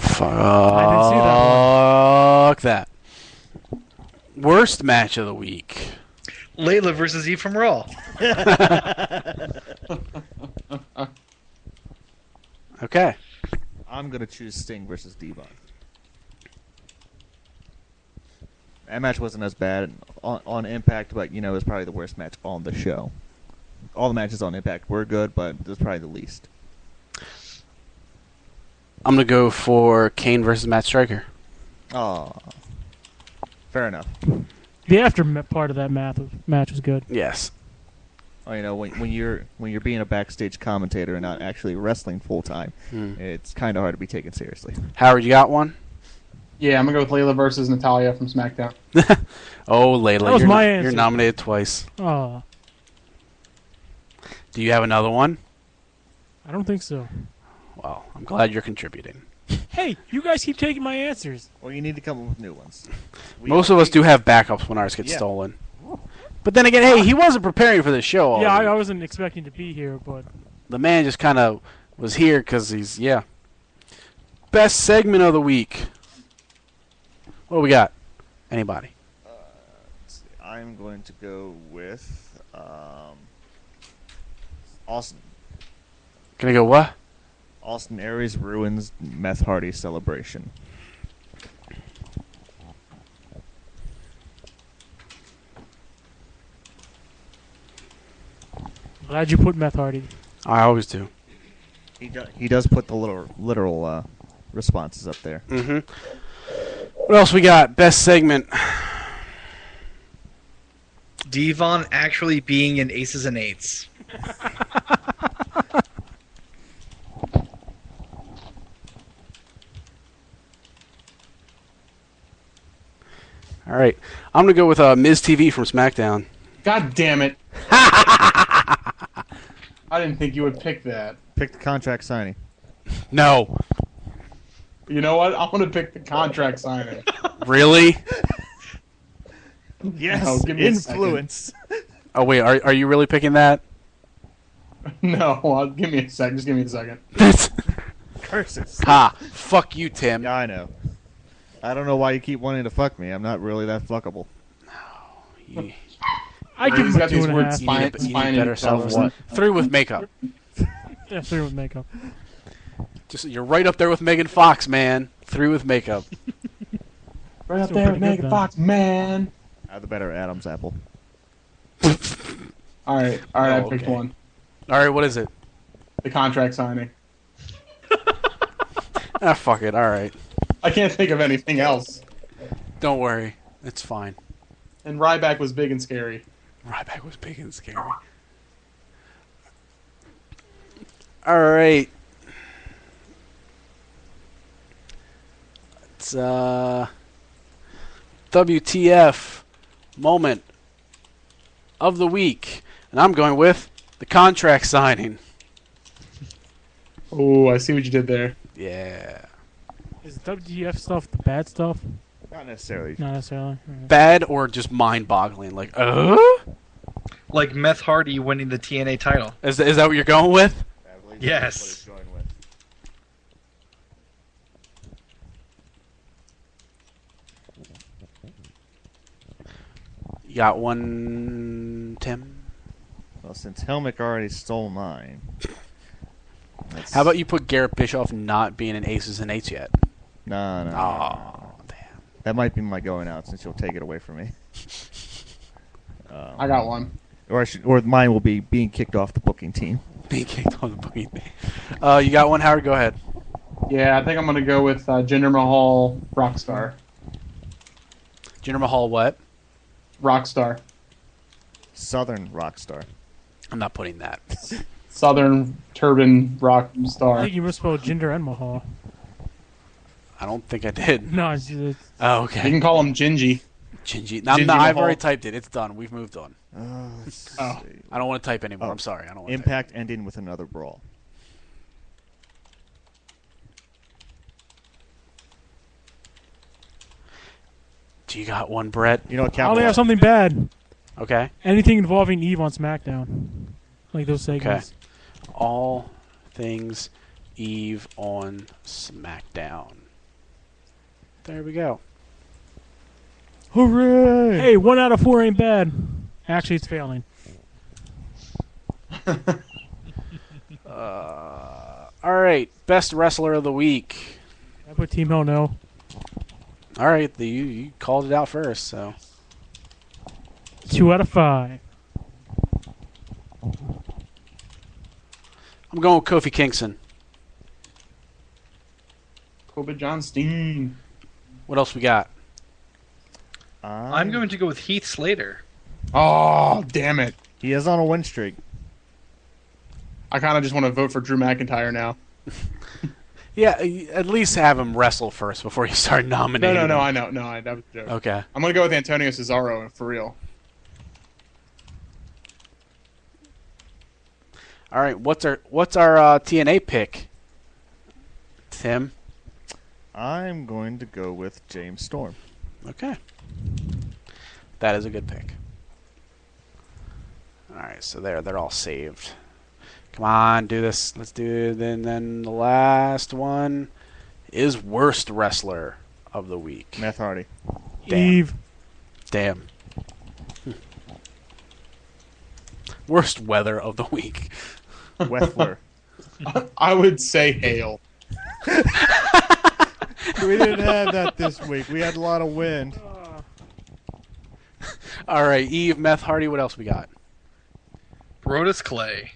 Fuck I didn't see that that. Worst match of the week. Layla versus Eve from Raw. Okay. I'm gonna choose Sting versus Devon. That match wasn't as bad on Impact, but it was probably the worst match on the show. All the matches on Impact were good, but it was probably the least. I'm going to go for Kane versus Matt Striker. Oh, fair enough. The after part of that match was good. Yes. Oh, when you're being a backstage commentator and not actually wrestling full time, it's kind of hard to be taken seriously. Howard, you got one? Yeah, I'm gonna go with Layla versus Natalia from SmackDown. Oh, Layla, That was my answer. you're nominated twice. Oh, Do you have another one? I don't think so. Well, I'm glad you're contributing. Hey, you guys keep taking my answers. Well, you need to come up with new ones. Most of us do have backups when ours get Yeah. stolen. But then again, hey, he wasn't preparing for the show already. Yeah, I wasn't expecting to be here, but The man just kind of was here because he's, Best segment of the week. What do we got? Anybody? I'm going to go with Austin. Gonna go what? Austin Aries ruins Meth Hardy celebration. glad you put Meth Hardy. I always do. He does put the literal responses up there. Mm-hmm. What else we got? Best segment. Devon actually being in Aces and Eights. All right. I'm going to go with Miz TV from SmackDown. God damn it! I didn't think you would pick that. Pick the contract signing. No. You know what? I'm gonna pick the contract signing. Really? Yes, No, give me a influence. Oh, wait. Are you really picking that? No, give me a second. Just give me a second. Curses. Ha. Fuck you, Tim. Yeah, I know. I don't know why you keep wanting to fuck me. I'm not really that fuckable. You, I give He's him a got these 2.5. words you spine, need, you need spine better in colors. self-what? 3 with makeup. Yeah, 3 with makeup. Just You're right up there with Megan Fox, man. 3 with makeup. Right up Still there pretty with good, Megan though. Fox, man. I have the better Adam's apple. All right, I Oh, picked okay. one. All right, what is it? The contract signing. Ah, fuck it. All right. I can't think of anything else. Don't worry. It's fine. And Ryback was big and scary. Ryback was big and scary. All right. It's WTF moment of the week, and I'm going with the contract signing. Oh, I see what you did there. Yeah. Is WGF stuff the bad stuff? Not necessarily. Not necessarily. Bad or just mind-boggling? Like, Like Meth Hardy winning the TNA title. Is that what you're going with? I believe Yes. that's what it's going with. You got one, Tim? Well, since Helmick already stole mine. How about you put Garrett Bischoff not being an Aces and Eights yet? No. Oh, damn. That might be my going out since you'll take it away from me. I got one. Or mine will be being kicked off the booking team. Being kicked on the booking. You got one, Howard? Go ahead. Yeah, I think I'm going to go with Jinder Mahal, Rockstar. Jinder Mahal, what? Rockstar. Southern Rockstar. I'm not putting that. Southern Turban I Rockstar. think you misspelled Jinder and Mahal. I don't think I did. No, it's Oh, You okay. can call him Gingy. Gingy. Gingy I've Mahal. already typed it. It's done. We've moved on. Let's Oh. see. I don't want to type anymore. Oh. I'm sorry. I don't want to Impact ending with another brawl. Do you got one, Brett? You know what? I only have Capital something bad. Okay. Anything involving Eve on SmackDown. Like those segments. All things Eve on SmackDown. There we go. Hooray! Hey, 1 out of 4 ain't bad. Actually, it's failing. All right. Best wrestler of the week. I put Team Hell No. All right. You called it out first, so. 2 out of 5. I'm going with Kofi Kingston. Kobe John Steen. What else we got? I'm going to go with Heath Slater. Oh, damn it. He is on a win streak. I kind of just want to vote for Drew McIntyre now. Yeah, at least have him wrestle first before you start nominating. No, him. I know. No, that was a joke. Okay. I'm going to go with Antonio Cesaro, for real. All right. What's our TNA pick? Tim. I'm going to go with James Storm. Okay. That is a good pick. All right, so they're all saved. Come on, do this. Let's do it. Then the last one is worst wrestler of the week. Meth Hardy. Damn. Eve. Damn. Worst weather of the week. Weffler. I would say Hale. We didn't have that this week. We had a lot of wind. All right, Eve, Meth Hardy. What else we got? Brodus Clay.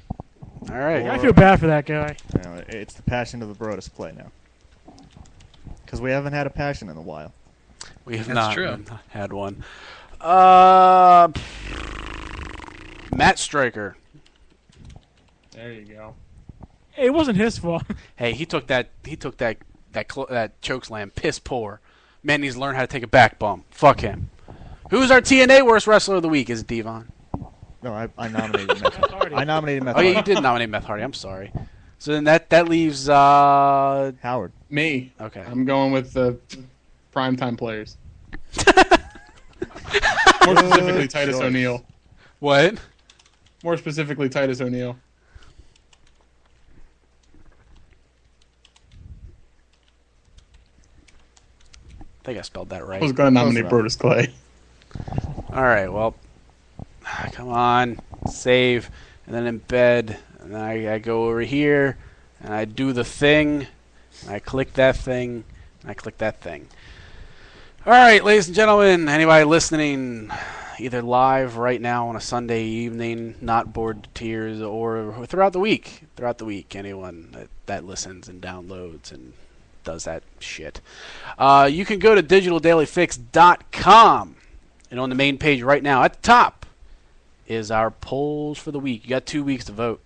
All right. I feel bad for that guy. You know, it's the passion of the Brodus play now. Because we haven't had a passion in a while. We have That's not true. we've not had one. Matt Striker. There you go. Hey, it wasn't his fault. Hey, he took that choke slam piss poor. Man needs to learn how to take a back bump. Fuck him. Who's our TNA worst wrestler of the week? Is it Devon? No, I nominated Meth Hardy. I nominated Meth Oh yeah, Hardy. you did nominate Meth Hardy. I'm sorry. So then that leaves Howard. Me. okay. I'm going with the primetime players. More specifically, Titus choice. O'Neil. What? More specifically, Titus O'Neil. I think I spelled that I right. was going to nominate Close Brodus Clay. All right. Well, come on, save, and then embed, and then I go over here, and I do the thing, and I click that thing, and I click that thing. All right, ladies and gentlemen, anybody listening, either live right now on a Sunday evening, not bored to tears, or throughout the week, anyone that listens and downloads and does that shit, you can go to digitaldailyfix.com. And on the main page right now, at the top, is our polls for the week. You got 2 weeks to vote.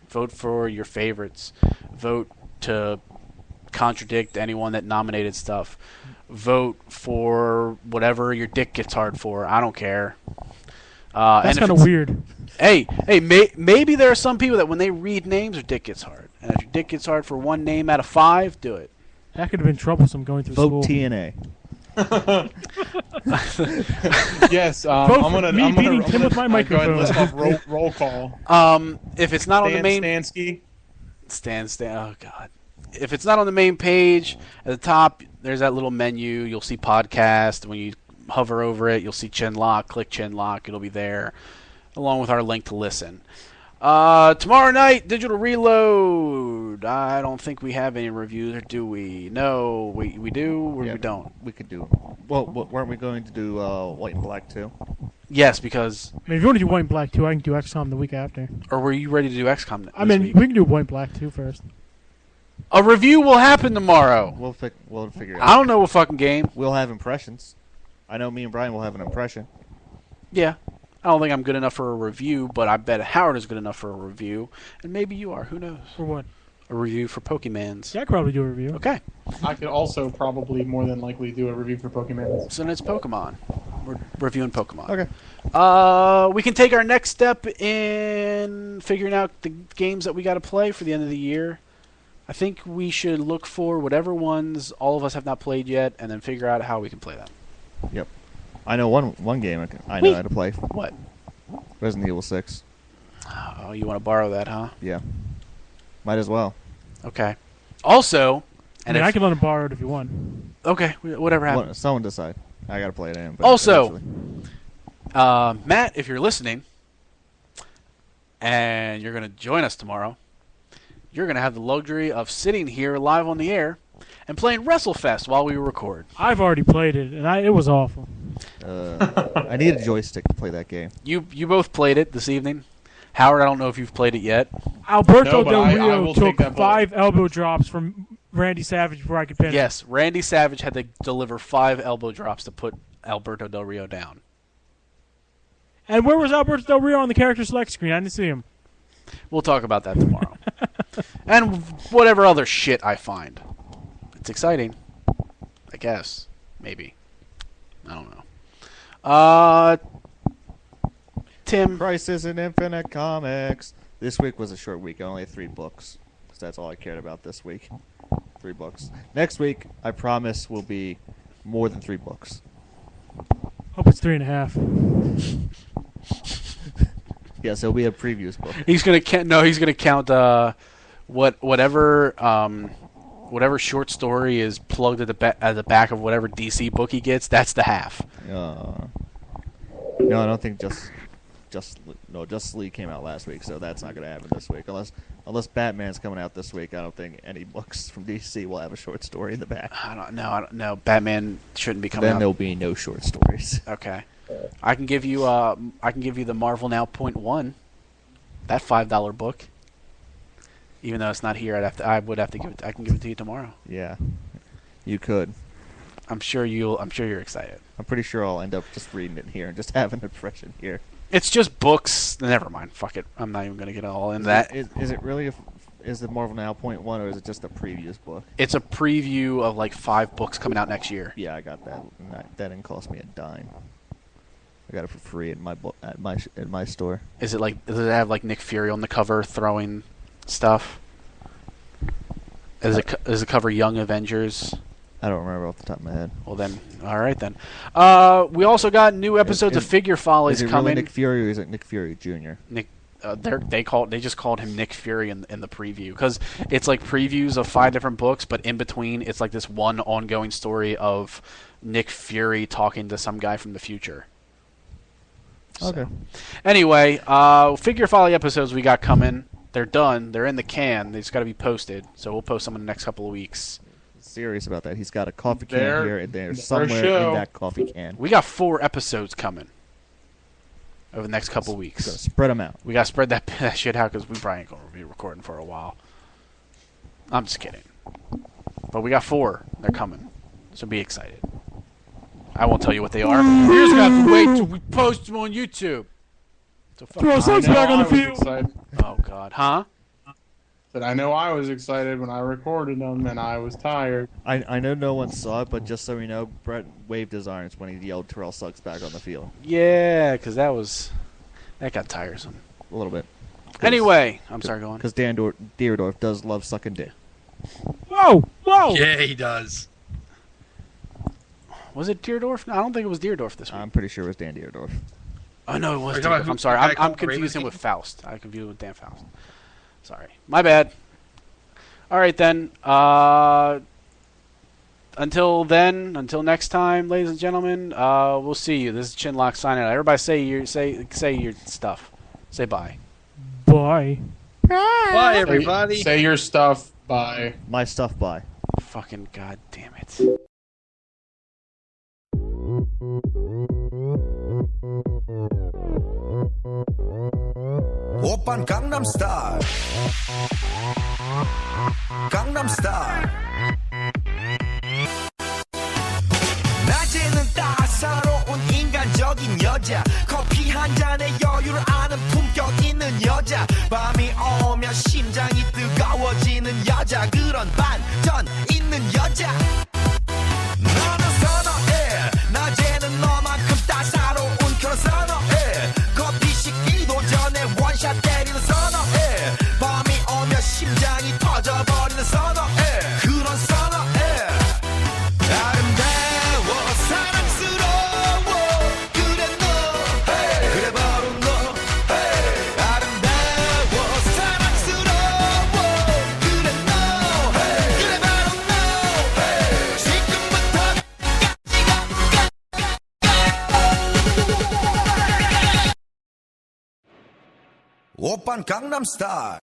Vote for your favorites. Vote to contradict anyone that nominated stuff. Vote for whatever your dick gets hard for. I don't care. That's and if kind of it's- weird. Maybe there are some people that when they read names, their dick gets hard. And if your dick gets hard for one name out of 5, do it. That could have been troublesome going through Vote school. TNA. Yes, Vote I'm for gonna. me I'm gonna, beating I'm Tim gonna with my go ahead and microphone. list off roll call. If it's not on the main Stansky. Stan. Oh God. If it's not on the main page, at the top there's that little menu. You'll see podcast. When you hover over it, you'll see Chinlock. Click Chinlock. It'll be there, along with our link to listen. Tomorrow night, Digital Reload. I don't think we have any reviews, or do we? No, we do, or Yeah. we don't. We could do. Well, weren't we going to do White and Black too? Yes, because. I mean, if you want to do White and Black 2, I can do XCOM the week after. Or were you ready to do XCOM this I mean, week? we can do White and Black 2 first. A review will happen tomorrow. We'll figure it I out. don't know what fucking game. We'll have impressions. I know me and Brian will have an impression. Yeah. I don't think I'm good enough for a review, but I bet Howard is good enough for a review. And maybe you are. Who knows? For what? A review for Pokemans. Yeah, I could probably do a review. Okay. I could also probably more than likely do a review for Pokemon. So then it's Pokemon. We're reviewing Pokemon. Okay. We can take our next step in figuring out the games that we got to play for the end of the year. I think we should look for whatever ones all of us have not played yet, and then figure out how we can play them. Yep. I know one game I know how to play. What? Resident Evil 6. Oh, you want to borrow that, huh? Yeah. Might as well. Okay. Also, I mean, I can let him borrow it if you want. okay, whatever happens. Someone decide. I gotta play it in. But Also, eventually. Matt, if you're listening, and you're going to join us tomorrow, you're going to have the luxury of sitting here live on the air and playing WrestleFest while we record. I've already played it, and it was awful. I need a joystick to play that game. You both played it this evening. Howard, I don't know if you've played it yet. Alberto No, but Del I Rio will take took that bullet. 5 elbow drops from Randy Savage before I could pin him. Yes, Randy Savage had to deliver 5 elbow drops to put Alberto Del Rio down. And where was Alberto Del Rio on the character select screen? I didn't see him. We'll talk about that tomorrow. And whatever other shit I find. It's exciting. I guess. Maybe. I don't know. Tim. Crisis in Infinite Comics. This week was a short week. I only had 3 books. 'Cause that's all I cared about this week. 3 books. Next week, I promise, will be more than 3 books. Hope it's 3.5. Yes, it'll be a previews book. He's gonna he's gonna count whatever short story is plugged at the back of whatever DC book he gets. That's the half. No, I don't think Justice League came out last week, so that's not going to happen this week. Unless Batman's coming out this week, I don't think any books from DC will have a short story in the back. I don't know. Batman shouldn't be coming Then out. there'll be no short stories. Okay, I can give you the Marvel Now .1, that $5 book. Even though it's not here, I would have to give it. I can give it to you tomorrow. Yeah, you could. I'm sure you're excited. I'm pretty sure I'll end up just reading it here and just have an impression here. It's just books. Never mind. Fuck it. I'm not even gonna get all into that. Is it really? Is the Marvel Now .1 or is it just a previous book? It's a preview of like 5 books coming out next year. Yeah, I got that. And that didn't cost me a dime. I got it for free at my store. Is it like? Does it have like Nick Fury on the cover throwing stuff? Is the cover Young Avengers? I don't remember off the top of my head. Well then, all right then. We also got new episodes of Figure Follies Is it coming. really Nick Fury or is it Nick Fury Jr.? Nick, they just called him Nick Fury in the preview because it's like previews of 5 different books, but in between it's like this one ongoing story of Nick Fury talking to some guy from the future. So. Okay. Anyway, Figure Folly episodes we got coming. They're done. They're in the can. They just got to be posted. So we'll post them in the next couple of weeks. Serious about that. He's got a coffee can There- here and there's their somewhere show. in that coffee can. We got 4 episodes coming over the next couple of Gotta weeks. spread them out. We got to spread that shit out because we probably ain't going to be recording for a while. I'm just kidding. But we got 4. They're coming. So be excited. I won't tell you what they are. You're just going to have to wait till we post them on YouTube. So fuck Throw off. Suggs I know back on the I was field. excited. Oh, God. Huh? But I know I was excited when I recorded them, and I was tired. I know no one saw it, but just so we know, Brett waved his arms when he yelled Terrell Suggs back on the field. Yeah, because that was That got tiresome. A little bit. Anyway, I'm sorry, go on. Because Dan Dierdorf does love sucking dick. Whoa! Whoa! Yeah, he does. Was it Deerdorf? No, I don't think it was Deerdorf this week. I'm pretty sure it was Dan Dierdorf. Oh no, it was Are you talking about Deerdorf. who- I'm sorry. the guy I'm called confusing Raven with King? Faust. I confused with Dan Faust. Sorry. My bad. All right then. Until next time, ladies and gentlemen, we'll see you. This is Chinlock signing out. Everybody say your stuff. Say bye. Bye. Bye, everybody. Say your stuff. Bye. My stuff by. Fucking god damn it. 오빤 강남스타일 강남스타일 낮에는 따사로운 인간적인 여자 커피 한 잔에 여유를 아는 품격 있는 여자 밤이 오면 심장이 뜨거워지는 여자 그런 반전 있는 여자 너는 선어해 낮에는 너만큼 따사로운 그런 선어해 커피 식기도 전에 원샷 때리는 선어해 밤이 오면 심장이 터져버리는 선어해 그런 선어해 아름다워 사랑스러워 그래 너 그래 바로 너 아름다워 사랑스러워 그래 너 그래 바로 너 지금부터 오빤 강남스타일